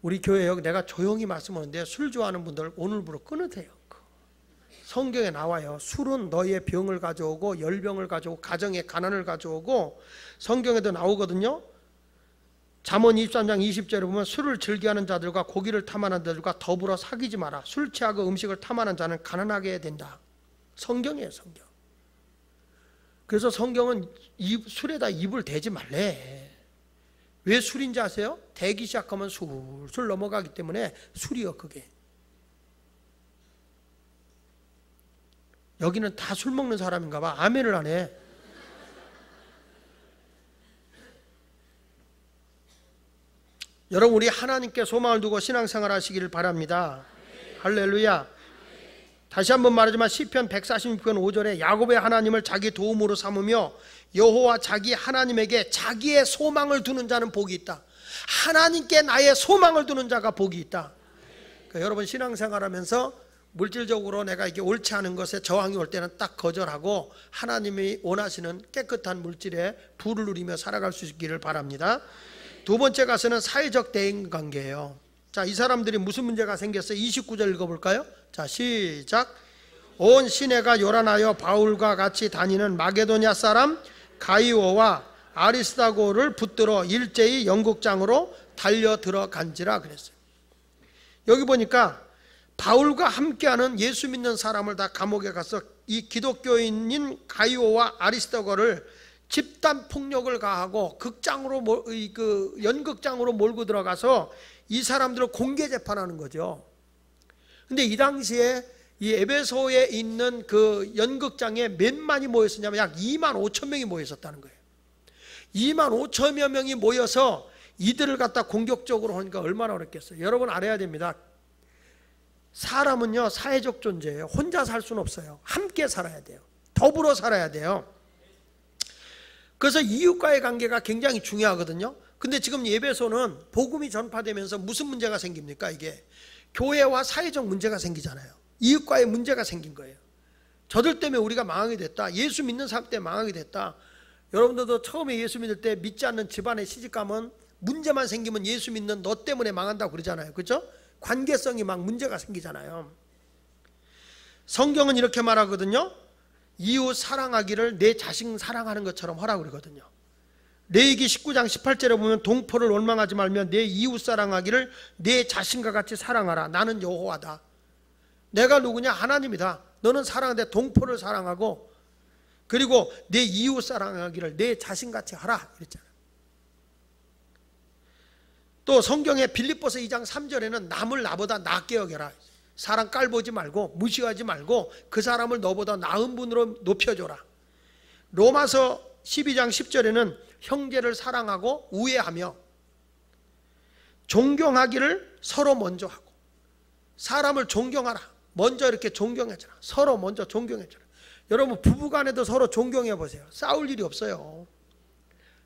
우리 교회에 내가 조용히 말씀하는데 술 좋아하는 분들 오늘부로 끊으세요. 성경에 나와요. 술은 너의 병을 가져오고 열병을 가져오고 가정의 가난을 가져오고 성경에도 나오거든요. 잠언 23장 20절에 보면 술을 즐겨하는 자들과 고기를 탐하는 자들과 더불어 사귀지 마라. 술 취하고 음식을 탐하는 자는 가난하게 된다. 성경이에요, 성경. 그래서 성경은 술에다 입을 대지 말래. 왜 술인지 아세요? 대기 시작하면 술술 넘어가기 때문에 술이요, 그게. 여기는 다 술 먹는 사람인가 봐. 아멘을 안 해. 여러분 우리 하나님께 소망을 두고 신앙생활 하시기를 바랍니다. 할렐루야. 다시 한번 말하지만 시편 146편 5절에 야곱의 하나님을 자기 도움으로 삼으며 여호와 자기 하나님에게 자기의 소망을 두는 자는 복이 있다. 하나님께 나의 소망을 두는 자가 복이 있다. 그러니까 여러분 신앙생활하면서 물질적으로 내가 이게 옳지 않은 것에 저항이 올 때는 딱 거절하고 하나님이 원하시는 깨끗한 물질에 부를 누리며 살아갈 수 있기를 바랍니다. 두 번째 가서는 사회적 대인관계예요. 자, 이 사람들이 무슨 문제가 생겼어요? 29절 읽어볼까요? 자, 시작. 온 시내가 요란하여 바울과 같이 다니는 마게도냐 사람 가이오와 아리스다고를 붙들어 일제히 연극장으로 달려 들어간지라 그랬어요. 여기 보니까 바울과 함께하는 예수 믿는 사람을 다 감옥에 가서 이 기독교인인 가이오와 아리스다고를 집단 폭력을 가하고 극장으로 연극장으로 몰고 들어가서 이 사람들을 공개 재판하는 거죠. 근데 이 당시에 이 에베소에 있는 그 연극장에 몇만이 모였었냐면 약 2만 5천 명이 모였었다는 거예요. 2만 5천여 명이 모여서 이들을 갖다 공격적으로 하니까 얼마나 어렵겠어요. 여러분 알아야 됩니다. 사람은요 사회적 존재예요. 혼자 살 수는 없어요. 함께 살아야 돼요. 더불어 살아야 돼요. 그래서 이웃과의 관계가 굉장히 중요하거든요. 근데 지금 예배소는 복음이 전파되면서 무슨 문제가 생깁니까? 이게 교회와 사회적 문제가 생기잖아요. 이웃과의 문제가 생긴 거예요. 저들 때문에 우리가 망하게 됐다. 예수 믿는 사람 때문에 망하게 됐다. 여러분들도 처음에 예수 믿을 때 믿지 않는 집안에 시집가면 문제만 생기면 예수 믿는 너 때문에 망한다고 그러잖아요. 그렇죠? 관계성이 막 문제가 생기잖아요. 성경은 이렇게 말하거든요. 이웃 사랑하기를 내 자식 사랑하는 것처럼 하라고 그러거든요. 레위기 19장 18절에 보면 동포를 원망하지 말며 내 이웃 사랑하기를 내 자신과 같이 사랑하라. 나는 여호와다. 내가 누구냐? 하나님이다. 너는 사랑하되 동포를 사랑하고 그리고 내 이웃 사랑하기를 내 자신같이 하라 이랬잖아요. 또 성경의 빌립보서 2장 3절에는 남을 나보다 낫게 여겨라. 사람 깔보지 말고 무시하지 말고 그 사람을 너보다 나은 분으로 높여줘라. 로마서 12장 10절에는 형제를 사랑하고 우애하며 존경하기를 서로 먼저 하고 사람을 존경하라. 먼저 이렇게 존경해줘라. 서로 먼저 존경해줘라. 여러분 부부간에도 서로 존경해 보세요. 싸울 일이 없어요.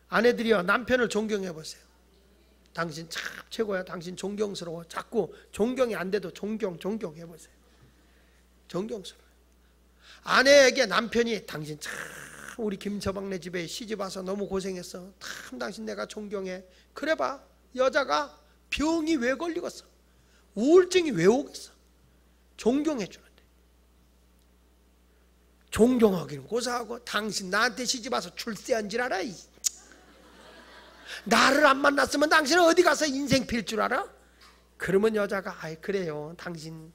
아내들이요 남편을 존경해 보세요. 당신 참 최고야. 당신 존경스러워. 자꾸 존경이 안 돼도 존경해 보세요. 존경스러워요. 아내에게 남편이 당신 참 우리 김서방네 집에 시집 와서 너무 고생했어. 참 당신 내가 존경해. 그래봐 여자가 병이 왜 걸리겠어? 우울증이 왜 오겠어? 존경해 주는데. 존경하기는 고사하고 당신 나한테 시집 와서 출세한 줄 알아? 나를 안 만났으면 당신은 어디 가서 인생 필 줄 알아? 그러면 여자가 아이 그래요. 당신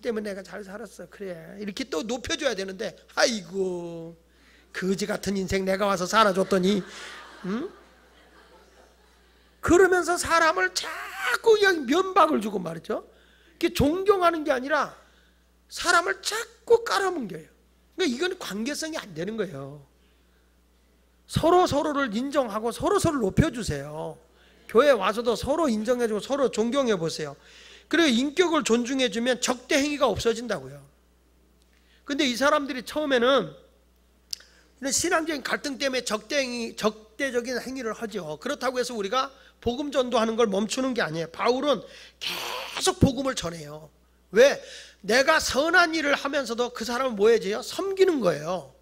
때문에 내가 잘 살았어. 그래. 이렇게 또 높여줘야 되는데 아이고 거지 같은 인생 내가 와서 살아줬더니 응? 그러면서 사람을 자꾸 그냥 면박을 주고 말이죠. 이게 존경하는 게 아니라 사람을 자꾸 깔아뭉겨요. 그러니까 이건 관계성이 안 되는 거예요. 서로 서로를 인정하고 서로 서로를 높여주세요. 교회 와서도 서로 인정해주고 서로 존경해 보세요. 그리고 인격을 존중해주면 적대 행위가 없어진다고요. 근데 이 사람들이 처음에는 신앙적인 갈등 때문에 적대적인 행위를 하죠. 그렇다고 해서 우리가 복음 전도하는 걸 멈추는 게 아니에요. 바울은 계속 복음을 전해요. 왜? 내가 선한 일을 하면서도 그 사람을 뭐 해줘요? 섬기는 거예요.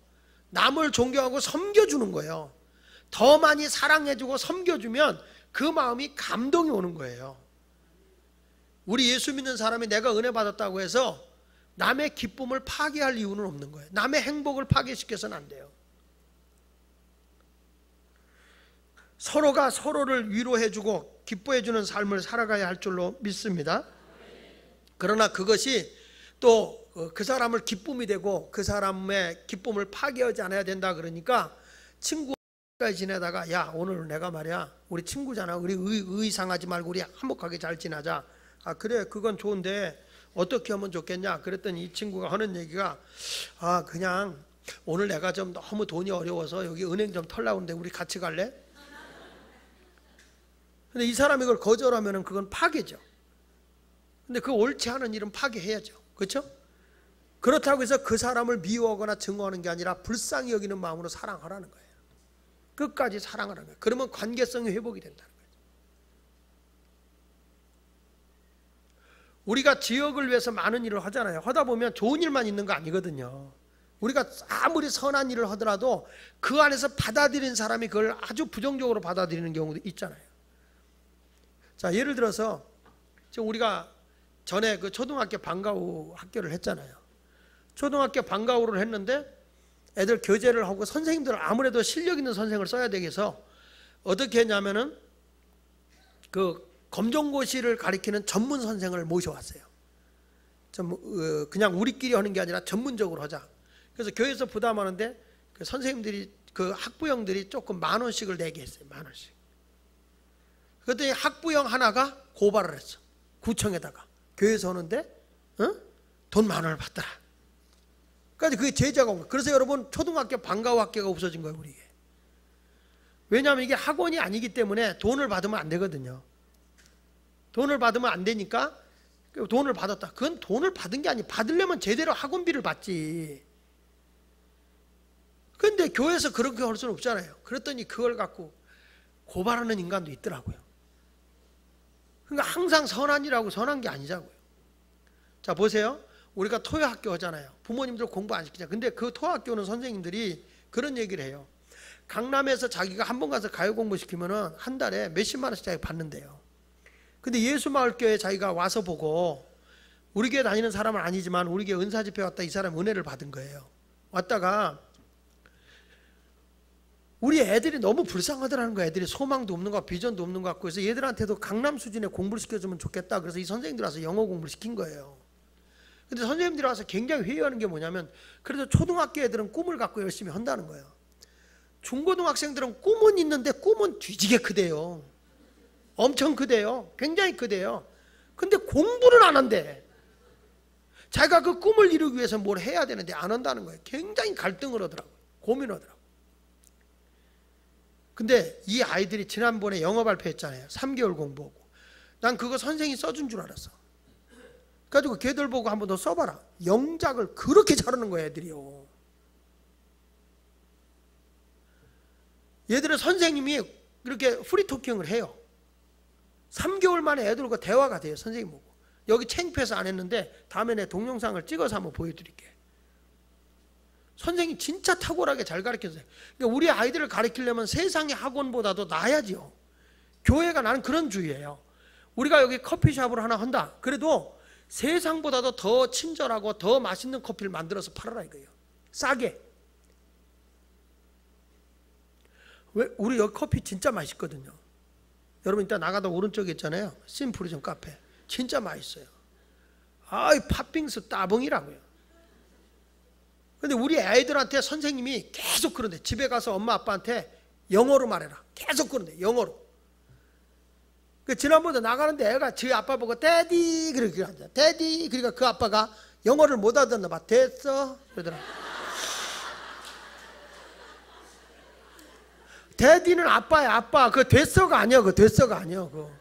남을 존경하고 섬겨주는 거예요. 더 많이 사랑해주고 섬겨주면 그 마음이 감동이 오는 거예요. 우리 예수 믿는 사람이 내가 은혜 받았다고 해서 남의 기쁨을 파괴할 이유는 없는 거예요. 남의 행복을 파괴시켜서는 안 돼요. 서로가 서로를 위로해주고 기뻐해주는 삶을 살아가야 할 줄로 믿습니다. 그러나 그것이 또 그 사람을 기쁨이 되고 그 사람의 기쁨을 파괴하지 않아야 된다. 그러니까 친구가 지내다가 야 오늘 내가 말이야 우리 친구잖아. 우리 의상하지 말고 우리 화목하게 잘 지내자. 아 그래 그건 좋은데 어떻게 하면 좋겠냐. 그랬더니 이 친구가 하는 얘기가 아 그냥 오늘 내가 좀 너무 돈이 어려워서 여기 은행 좀 털라고 하는데 우리 같이 갈래? 근데 이 사람이 그걸 거절하면 그건 파괴죠. 근데 그 옳지 않은 일은 파괴해야죠. 그렇죠? 그렇다고 해서 그 사람을 미워하거나 증오하는 게 아니라 불쌍히 여기는 마음으로 사랑하라는 거예요. 끝까지 사랑하라는 거예요. 그러면 관계성이 회복이 된다는 거예요. 우리가 지역을 위해서 많은 일을 하잖아요. 하다 보면 좋은 일만 있는 거 아니거든요. 우리가 아무리 선한 일을 하더라도 그 안에서 받아들이는 사람이 그걸 아주 부정적으로 받아들이는 경우도 있잖아요. 자 예를 들어서 지금 우리가 전에 그 초등학교 방과후 학교를 했잖아요. 초등학교 방과후를 했는데 애들 교재를 하고 선생님들은 아무래도 실력 있는 선생을 써야 되겠어 어떻게 했냐면은 그 검정고시를 가리키는 전문 선생을 모셔왔어요. 그냥 우리끼리 하는 게 아니라 전문적으로 하자. 그래서 교회에서 부담하는데 그 선생님들이 그 학부형들이 조금 10,000원씩을 내게 했어요. 10,000원씩. 그랬더니 학부형 하나가 고발을 했어. 구청에다가 교회에서 오는데 돈 10,000원을 받더라. 그러니까 그게 제재가 온 거예요. 그래서 여러분 초등학교 방과후 학교가 없어진 거예요. 우리. 왜냐하면 이게 학원이 아니기 때문에 돈을 받으면 안 되거든요. 돈을 받으면 안 되니까 돈을 받았다. 그건 돈을 받은 게 아니에요. 받으려면 제대로 학원비를 받지. 그런데 교회에서 그렇게 할 수는 없잖아요. 그랬더니 그걸 갖고 고발하는 인간도 있더라고요. 그러니까 항상 선한 일하고 선한 게 아니자고요. 자 보세요. 우리가 토요학교 하잖아요. 부모님들 공부 안 시키잖아요. 근데 그 토요학교는 선생님들이 그런 얘기를 해요. 강남에서 자기가 한 번 가서 가요 공부 시키면은 한 달에 몇십만 원씩 자기가 받는데요. 근데 예수마을교회 자기가 와서 보고, 우리 교회 다니는 사람은 아니지만 우리 교회 은사 집회 왔다 이 사람 은혜를 받은 거예요. 왔다가 우리 애들이 너무 불쌍하더라는 거야. 애들이 소망도 없는 것 같고 비전도 없는 것 같고. 그래서 얘들한테도 강남 수준의 공부를 시켜주면 좋겠다. 그래서 이 선생님들 와서 영어 공부를 시킨 거예요. 근데 선생님들이 와서 굉장히 회의하는 게 뭐냐면, 그래도 초등학교 애들은 꿈을 갖고 열심히 한다는 거예요. 중고등학생들은 꿈은 있는데 꿈은 뒤지게 크대요. 엄청 크대요. 굉장히 크대요. 근데 공부를 안 한대. 자기가 그 꿈을 이루기 위해서 뭘 해야 되는데 안 한다는 거예요. 굉장히 갈등을 하더라고요. 고민하더라고요. 근데 이 아이들이 지난번에 영어 발표했잖아요. 3개월 공부하고. 난 그거 선생님이 써준 줄 알았어. 그래가지고 걔들 보고 한번 더 써봐라. 영작을 그렇게 잘하는 거야, 애들이요. 얘들은 선생님이 그렇게 프리토킹을 해요. 3개월 만에 애들과 대화가 돼요. 선생님 보고. 여기 창피해서 안 했는데 다음에 내 동영상을 찍어서 한번 보여드릴게. 선생님이 진짜 탁월하게 잘 가르쳐줘요. 그러니까 우리 아이들을 가르치려면 세상의 학원보다도 나아야지요. 교회가 나는 그런 주의예요. 우리가 여기 커피숍을 하나 한다. 그래도 세상보다도 더 친절하고 더 맛있는 커피를 만들어서 팔아라 이거예요. 싸게. 왜? 우리 여기 커피 진짜 맛있거든요. 여러분 이따 나가다 오른쪽에 있잖아요. 심프리즘 카페. 진짜 맛있어요. 아이 팥빙수 따봉이라고요. 근데 우리 아이들한테 선생님이 계속 그런데, 집에 가서 엄마 아빠한테 영어로 말해라. 계속 그런데 영어로. 그 지난번에 나가는데 애가 지 아빠 보고 데디 그렇게 앉아. 데디. 그러니까 그 아빠가 영어를 못 알아듣나 봐. 됐어? 그러더라. 데디는 아빠야, 아빠. 그 됐어가 아니야. 그 됐어가 아니야. 그거.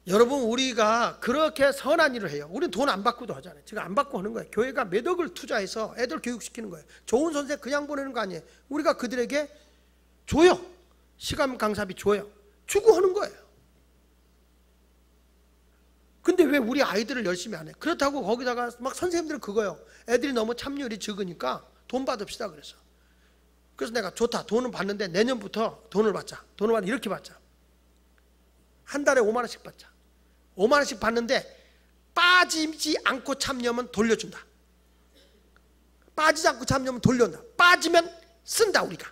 여러분 우리가 그렇게 선한 일을 해요. 우리는 돈 안 받고도 하잖아요. 지금 안 받고 하는 거예요. 교회가 몇 억을 투자해서 애들 교육시키는 거예요. 좋은 선생 그냥 보내는 거 아니에요. 우리가 그들에게 줘요. 시간 강사비 줘요. 주고 하는 거예요. 근데 왜 우리 아이들을 열심히 안 해? 그렇다고 거기다가 막 선생님들은 그거예요. 애들이 너무 참여율이 적으니까 돈 받읍시다 그래서. 그래서 내가 좋다. 돈은 받는데 내년부터 돈을 받자. 돈을 받자. 이렇게 받자. 한 달에 5만 원씩 받자. 5만 원씩 받는데 빠지지 않고 참여하면 돌려준다. 빠지지 않고 참여하면 돌려준다. 빠지면 쓴다 우리가.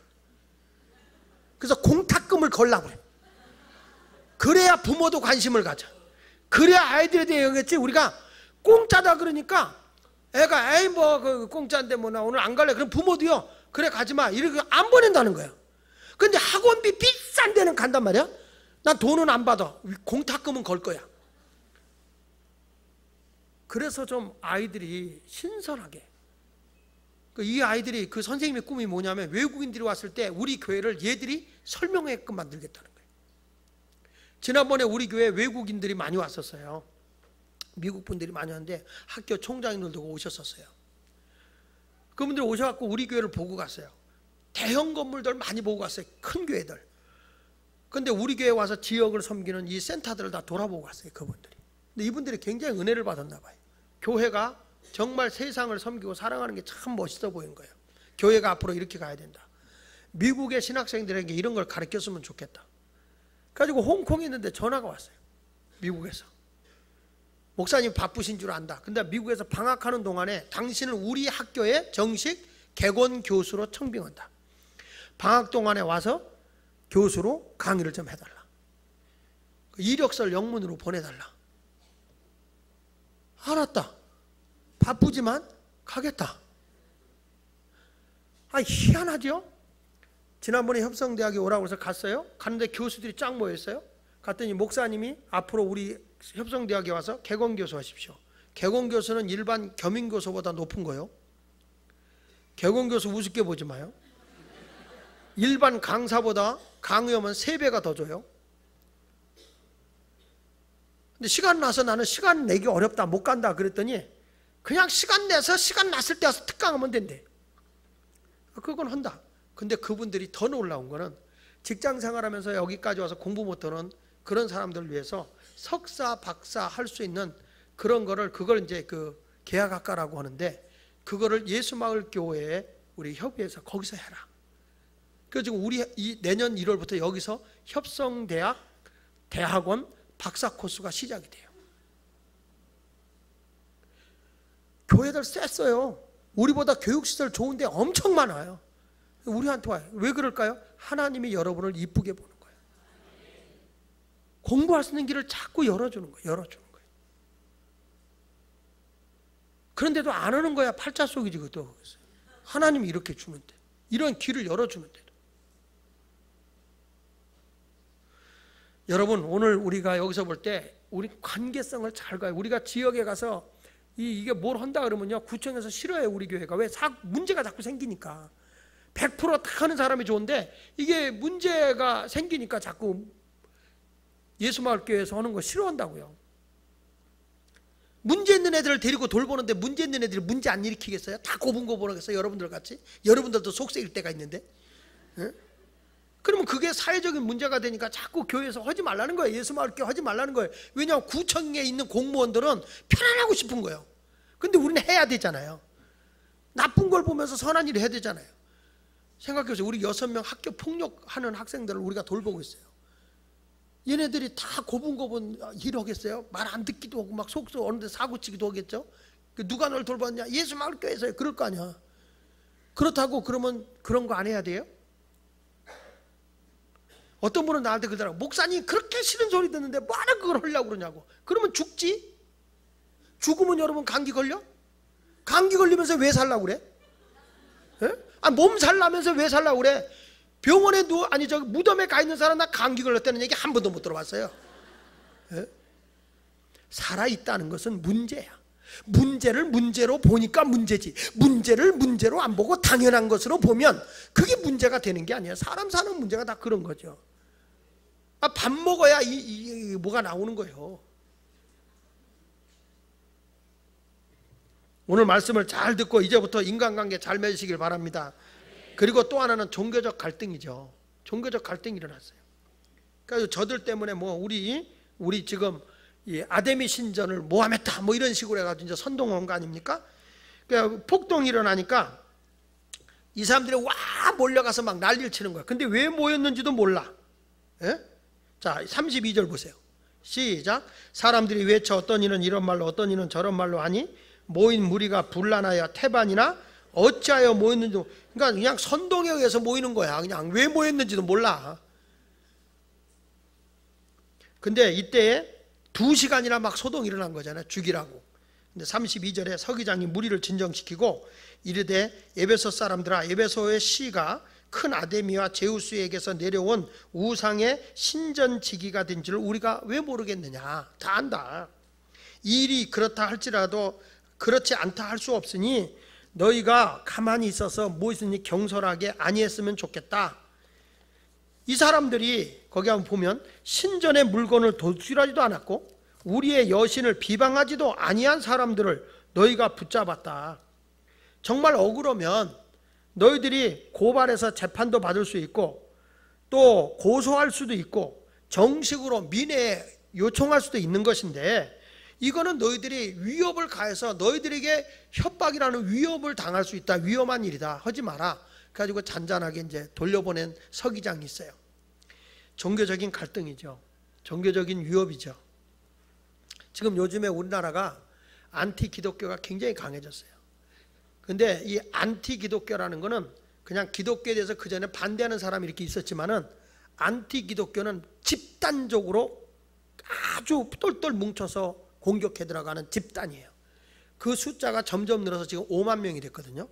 그래서 공탁금을 걸라고 그래. 그래야 부모도 관심을 가져. 그래야 아이들에 대해 영했지. 우리가 공짜다 그러니까 애가 에이 뭐 그 공짜인데 뭐 나 오늘 안 갈래. 그럼 부모도요. 그래 가지마. 이렇게 안 보낸다는 거예요. 근데 학원비 비싼 데는 간단 말이야. 난 돈은 안 받아. 공탁금은 걸 거야. 그래서 좀 아이들이 신선하게, 이 아이들이 그 선생님의 꿈이 뭐냐면 외국인들이 왔을 때 우리 교회를 얘들이 설명하게끔 만들겠다는 거예요. 지난번에 우리 교회에 외국인들이 많이 왔었어요. 미국 분들이 많이 왔는데 학교 총장님들도 오셨었어요. 그분들 오셔갖고 우리 교회를 보고 갔어요. 대형 건물들 많이 보고 갔어요. 큰 교회들. 근데 우리 교회에 와서 지역을 섬기는 이 센터들을 다 돌아보고 갔어요. 그분들이. 근데 이분들이 굉장히 은혜를 받았나 봐요. 교회가 정말 세상을 섬기고 사랑하는 게 참 멋있어 보이는 거예요. 교회가 앞으로 이렇게 가야 된다. 미국의 신학생들에게 이런 걸 가르쳤으면 좋겠다. 그래가지고 홍콩에 있는데 전화가 왔어요. 미국에서. 목사님 바쁘신 줄 안다. 근데 미국에서 방학하는 동안에 당신을 우리 학교에 정식 객원 교수로 청빙한다. 방학 동안에 와서 교수로 강의를 좀 해달라. 이력서를 영문으로 보내달라. 알았다. 바쁘지만 가겠다. 희한하죠? 지난번에 협성대학에 오라고 해서 갔어요. 갔는데 교수들이 쫙 모였어요. 갔더니 목사님이 앞으로 우리 협성대학에 와서 객원교수 하십시오. 객원교수는 일반 겸임교수보다 높은 거요. 객원교수 우습게 보지 마요. 일반 강사보다 강의하면 3배가 더 줘요. 근데 시간 나서 나는 시간 내기 어렵다 못 간다 그랬더니 그냥 시간 내서 시간 났을 때 와서 특강하면 된대. 그건 한다. 근데 그분들이 더 놀라운 거는 직장 생활하면서 여기까지 와서 공부 못하는 그런 사람들을 위해서 석사 박사 할 수 있는 그런 거를 그걸 이제 그 계약학과라고 하는데 그거를 예수마을교회에 우리 협의해서 거기서 해라. 그래서 지금 우리 내년 1월부터 여기서 협성대학 대학원 박사 코스가 시작이 돼요. 교회들 셌어요. 우리보다 교육시설 좋은 데 엄청 많아요. 우리한테 와요. 왜 그럴까요? 하나님이 여러분을 이쁘게 보는 거예요. 공부할 수 있는 길을 자꾸 열어주는 거예요. 그런데도 안 하는 거야. 팔자 속이지. 그것도 하나님이 이렇게 주는데, 이런 길을 열어주는데. 여러분, 오늘 우리가 여기서 볼 때 우리 관계성을 잘 가요. 우리가 지역에 가서 이게 뭘 한다 그러면요, 구청에서 싫어해요. 우리 교회가. 왜? 문제가 자꾸 생기니까. 100% 다 하는 사람이 좋은데 이게 문제가 생기니까 자꾸 예수마을교회에서 하는 거 싫어한다고요. 문제 있는 애들을 데리고 돌보는데 문제 있는 애들이 문제 안 일으키겠어요? 다 고분고분하겠어요? 여러분들 같이? 여러분들도 속세일 때가 있는데. 응? 그러면 그게 사회적인 문제가 되니까 자꾸 교회에서 하지 말라는 거예요. 예수마을교회 하지 말라는 거예요. 왜냐하면 구청에 있는 공무원들은 편안하고 싶은 거예요. 근데 우리는 해야 되잖아요. 나쁜 걸 보면서 선한 일을 해야 되잖아요. 생각해보세요. 우리 6명 학교 폭력하는 학생들을 우리가 돌보고 있어요. 얘네들이 다 고분고분 일하겠어요? 말 안 듣기도 하고 막 속속 어느 데 사고치기도 하겠죠? 누가 널 돌봤냐? 예수마을교회에서요. 그럴 거 아니야. 그렇다고 그러면 그런 거 안 해야 돼요? 어떤 분은 나한테 그러더라고. 목사님 그렇게 싫은 소리 듣는데 뭐하러 그걸 하려고 그러냐고. 그러면 죽지. 죽으면 여러분 감기 걸려? 감기 걸리면서 왜 살라고 그래? 몸 살라면서 왜 살라고 그래? 병원에 무덤에 가 있는 사람 나 감기 걸렸다는 얘기 한 번도 못 들어봤어요. 살아있다는 것은 문제야. 문제를 문제로 보니까 문제지. 문제를 문제로 안 보고 당연한 것으로 보면 그게 문제가 되는 게 아니에요. 사람 사는 문제가 다 그런 거죠. 밥 먹어야 뭐가 나오는 거예요. 오늘 말씀을 잘 듣고 이제부터 인간관계 잘 맺으시길 바랍니다. 그리고 또 하나는 종교적 갈등이죠. 종교적 갈등이 일어났어요. 그러니까 저들 때문에 우리 지금 이 아데미 신전을 모함했다 뭐 이런 식으로 해가지고 이제 선동한 거 아닙니까? 그러니까 폭동이 일어나니까 이 사람들이 와 몰려가서 막 난리를 치는 거야. 근데 왜 모였는지도 몰라. 자, 32절 보세요. 시작. 사람들이 외쳐 어떤 이는 이런 말로 어떤 이는 저런 말로 하니 모인 무리가 분란하여 태반이나 어찌하여 모였는지. 그러니까 그냥 선동에 의해서 모이는 거야. 그냥 왜 모였는지도 몰라. 근데 이때에 2시간이나 막 소동이 일어난 거잖아요. 죽이라고. 근데 32절에 서기장이 무리를 진정시키고 이르되 에베소 사람들아, 에베소의 시가 큰 아데미와 제우스에게서 내려온 우상의 신전지기가 된 줄 우리가 왜 모르겠느냐. 다 안다. 이 일이 그렇다 할지라도 그렇지 않다 할 수 없으니 너희가 가만히 있어서 무엇이니 경솔하게 아니했으면 좋겠다. 이 사람들이 거기 한번 보면 신전의 물건을 도둑질하지도 않았고 우리의 여신을 비방하지도 아니한 사람들을 너희가 붙잡았다. 정말 억울하면 너희들이 고발해서 재판도 받을 수 있고 또 고소할 수도 있고 정식으로 민회에 요청할 수도 있는 것인데 이거는 너희들이 위협을 가해서 너희들에게 협박이라는 위협을 당할 수 있다. 위험한 일이다. 하지 마라. 그래가지고 잔잔하게 이제 돌려보낸 서기장이 있어요. 종교적인 갈등이죠. 종교적인 위협이죠. 지금 요즘에 우리나라가 안티 기독교가 굉장히 강해졌어요. 근데 이 안티 기독교라는 거는 그냥 기독교에 대해서 그전에 반대하는 사람이 이렇게 있었지만은 안티 기독교는 집단적으로 아주 똘똘 뭉쳐서 공격해 들어가는 집단이에요. 그 숫자가 점점 늘어서 지금 5만 명이 됐거든요.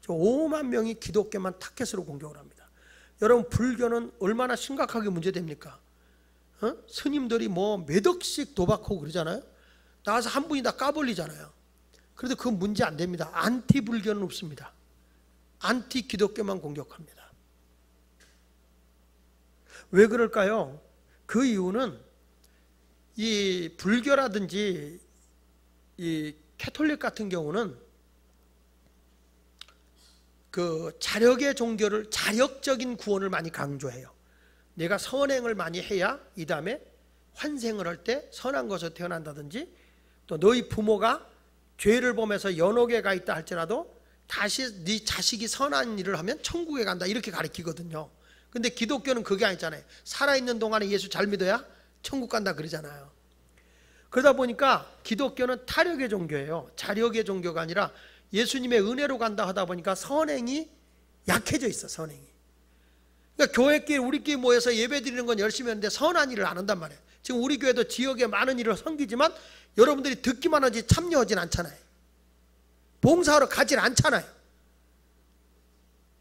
저 5만 명이 기독교만 타켓으로 공격을 합니다. 여러분 불교는 얼마나 심각하게 문제됩니까? 스님들이 뭐 몇 억씩 도박하고 그러잖아요. 나와서 한 분이 다 까불리잖아요. 그래도 그건 문제 안 됩니다. 안티 불교는 없습니다. 안티 기독교만 공격합니다. 왜 그럴까요? 그 이유는 이 불교라든지 이 캐톨릭 같은 경우는 그 자력의 종교를, 자력적인 구원을 많이 강조해요. 내가 선행을 많이 해야 이 다음에 환생을 할 때 선한 것으로 태어난다든지 또 너희 부모가 죄를 범해서 연옥에 가 있다 할지라도 다시 네 자식이 선한 일을 하면 천국에 간다 이렇게 가르치거든요. 근데 기독교는 그게 아니잖아요. 살아있는 동안에 예수 잘 믿어야 천국 간다 그러잖아요. 그러다 보니까 기독교는 타력의 종교예요. 자력의 종교가 아니라 예수님의 은혜로 간다 하다 보니까 선행이 약해져 있어. 선행이. 그러니까 교회끼리 우리끼리 모여서 예배 드리는 건 열심히 하는데 선한 일을 안 한단 말이에요. 지금 우리 교회도 지역에 많은 일을 섬기지만 여러분들이 듣기만 하지 참여하진 않잖아요. 봉사하러 가진 않잖아요.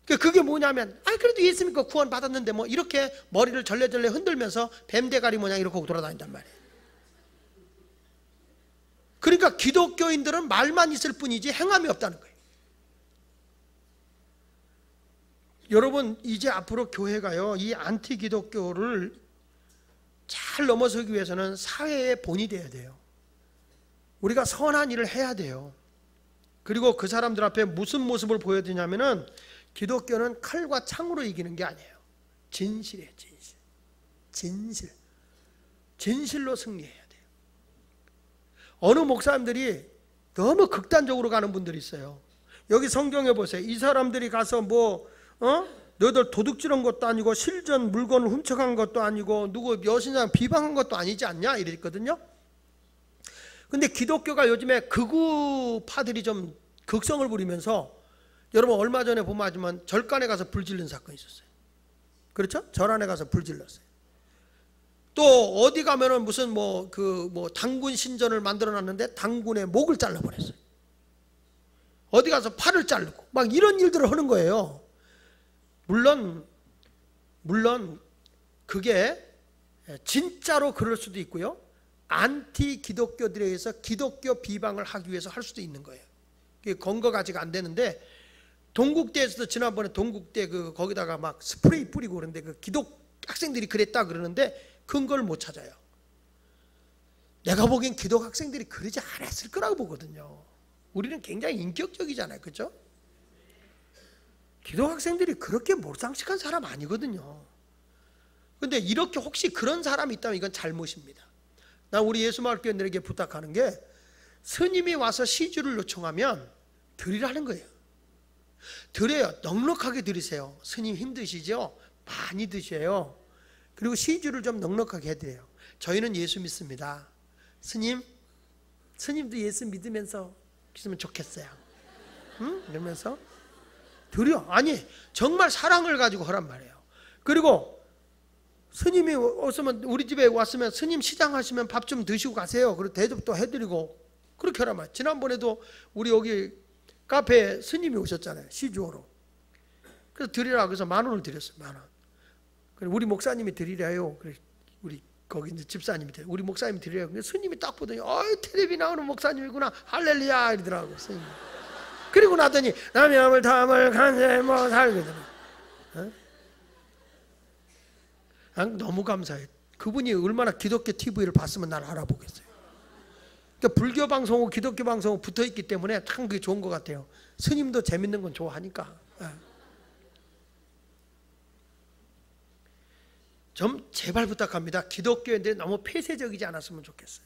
그게 뭐냐면 그래도 예수 믿고 구원 받았는데 뭐 이렇게 머리를 절레절레 흔들면서 뱀대가리 모양 이렇게 하고 돌아다닌단 말이에요. 그러니까 기독교인들은 말만 있을 뿐이지 행함이 없다는 거예요. 여러분 이제 앞으로 교회가요 이 안티 기독교를 잘 넘어서기 위해서는 사회의 본이 돼야 돼요. 우리가 선한 일을 해야 돼요. 그리고 그 사람들 앞에 무슨 모습을 보여야 되냐면은 기독교는 칼과 창으로 이기는 게 아니에요. 진실이에요. 진실. 진실로 승리해야 돼요. 어느 목사님들이 너무 극단적으로 가는 분들이 있어요. 여기 성경에 보세요. 이 사람들이 가서 너희들 도둑질한 것도 아니고 실전 물건을 훔쳐간 것도 아니고 누구 여신상 비방한 것도 아니지 않냐 이랬거든요. 근데 기독교가 요즘에 극우파들이 좀 극성을 부리면서 여러분 얼마 전에 보면 절간에 가서 불 지른 사건이 있었어요. 그렇죠? 절 안에 가서 불 질렀어요. 또 어디 가면은 무슨 당군 신전을 만들어 놨는데 당군의 목을 잘라버렸어요. 어디 가서 팔을 자르고 막 이런 일들을 하는 거예요. 물론 그게 진짜로 그럴 수도 있고요. 안티 기독교들에 의해서 기독교 비방을 하기 위해서 할 수도 있는 거예요. 그게 근거가 아직 안 되는데 동국대에서도 지난번에 동국대 거기다가 막 스프레이 뿌리고 그러는데 그 기독 학생들이 그랬다 그러는데 근거를 못 찾아요. 내가 보기엔 기독 학생들이 그러지 않았을 거라고 보거든요. 우리는 굉장히 인격적이잖아요. 그렇죠? 기독 학생들이 그렇게 몰상식한 사람 아니거든요. 근데 이렇게 혹시 그런 사람이 있다면 이건 잘못입니다. 난 우리 예수마을교인들에게 부탁하는 게 스님이 와서 시주를 요청하면 드리라는 거예요. 드려요. 넉넉하게 드리세요. 스님 힘드시죠? 많이 드셔요. 그리고 시주를 좀 넉넉하게 해드려요. 저희는 예수 믿습니다. 스님도 예수 믿으면서 있으면 좋겠어요. 응? 이러면서 드려. 아니 정말 사랑을 가지고 하란 말이에요. 그리고 스님이 왔으면 우리 집에 왔으면 스님 시장 하시면 밥 좀 드시고 가세요. 그리고 대접도 해드리고 그렇게 하란 말이에요. 지난번에도 우리 여기 카페에 스님이 오셨잖아요. 시주호로. 그래서 드리라고 해서 10,000원을 드렸어요. 10,000원. 그리고 우리 목사님이 드리래요. 그래 우리 거기 이제 집사님이 드려. 우리 목사님이 드리래요. 근데 스님이 딱 보더니 텔레비 나오는 목사님이구나. 할렐루야 이러더라고 스님. 그리고 나더니 남의 암을 담을 간세 뭐 살거든. 너무 감사해. 그분이 얼마나 기독교 TV를 봤으면 날 알아보겠어요. 그러니까 불교 방송하고 기독교 방송하고 붙어있기 때문에 참 그게 좋은 것 같아요. 스님도 재밌는 건 좋아하니까. 좀 제발 부탁합니다. 기독교인들이 너무 폐쇄적이지 않았으면 좋겠어요.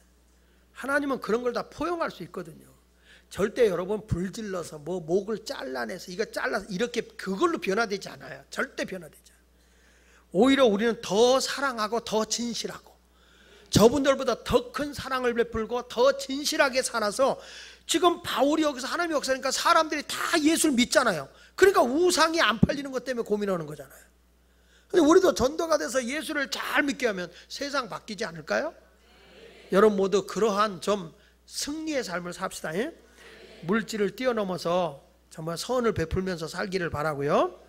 하나님은 그런 걸 다 포용할 수 있거든요. 절대 여러분 불질러서 목을 잘라내서 이거 잘라서 이렇게 그걸로 변화되지 않아요. 절대 변화되지 않아요. 오히려 우리는 더 사랑하고 더 진실하고 저분들보다 더 큰 사랑을 베풀고 더 진실하게 살아서 지금 바울이 여기서 하나님의 역사니까 사람들이 다 예수를 믿잖아요. 그러니까 우상이 안 팔리는 것 때문에 고민하는 거잖아요. 근데 우리도 전도가 돼서 예수를 잘 믿게 하면 세상 바뀌지 않을까요? 여러분 모두 그러한 좀 승리의 삶을 삽시다. 물질을 뛰어넘어서 정말 선을 베풀면서 살기를 바라고요.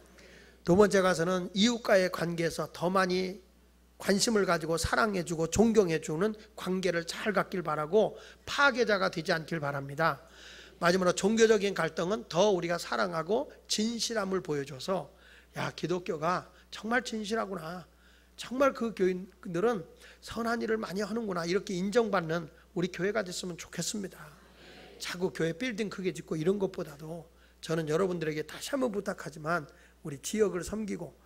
두 번째 가서는 이웃과의 관계에서 더 많이 관심을 가지고 사랑해주고 존경해주는 관계를 잘 갖길 바라고 파괴자가 되지 않길 바랍니다. 마지막으로 종교적인 갈등은 더 우리가 사랑하고 진실함을 보여줘서 야 기독교가 정말 진실하구나. 정말 그 교인들은 선한 일을 많이 하는구나. 이렇게 인정받는 우리 교회가 됐으면 좋겠습니다. 자꾸 교회 빌딩 크게 짓고 이런 것보다도 저는 여러분들에게 다시 한번 부탁하지만 우리 지역을 섬기고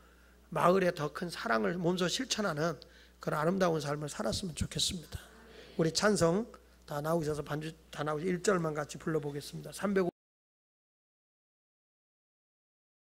마을에 더 큰 사랑을 몸소 실천하는 그런 아름다운 삶을 살았으면 좋겠습니다. 우리 찬성 다 나오셔서 반주 다 나오셔서 1절만 같이 불러보겠습니다. 350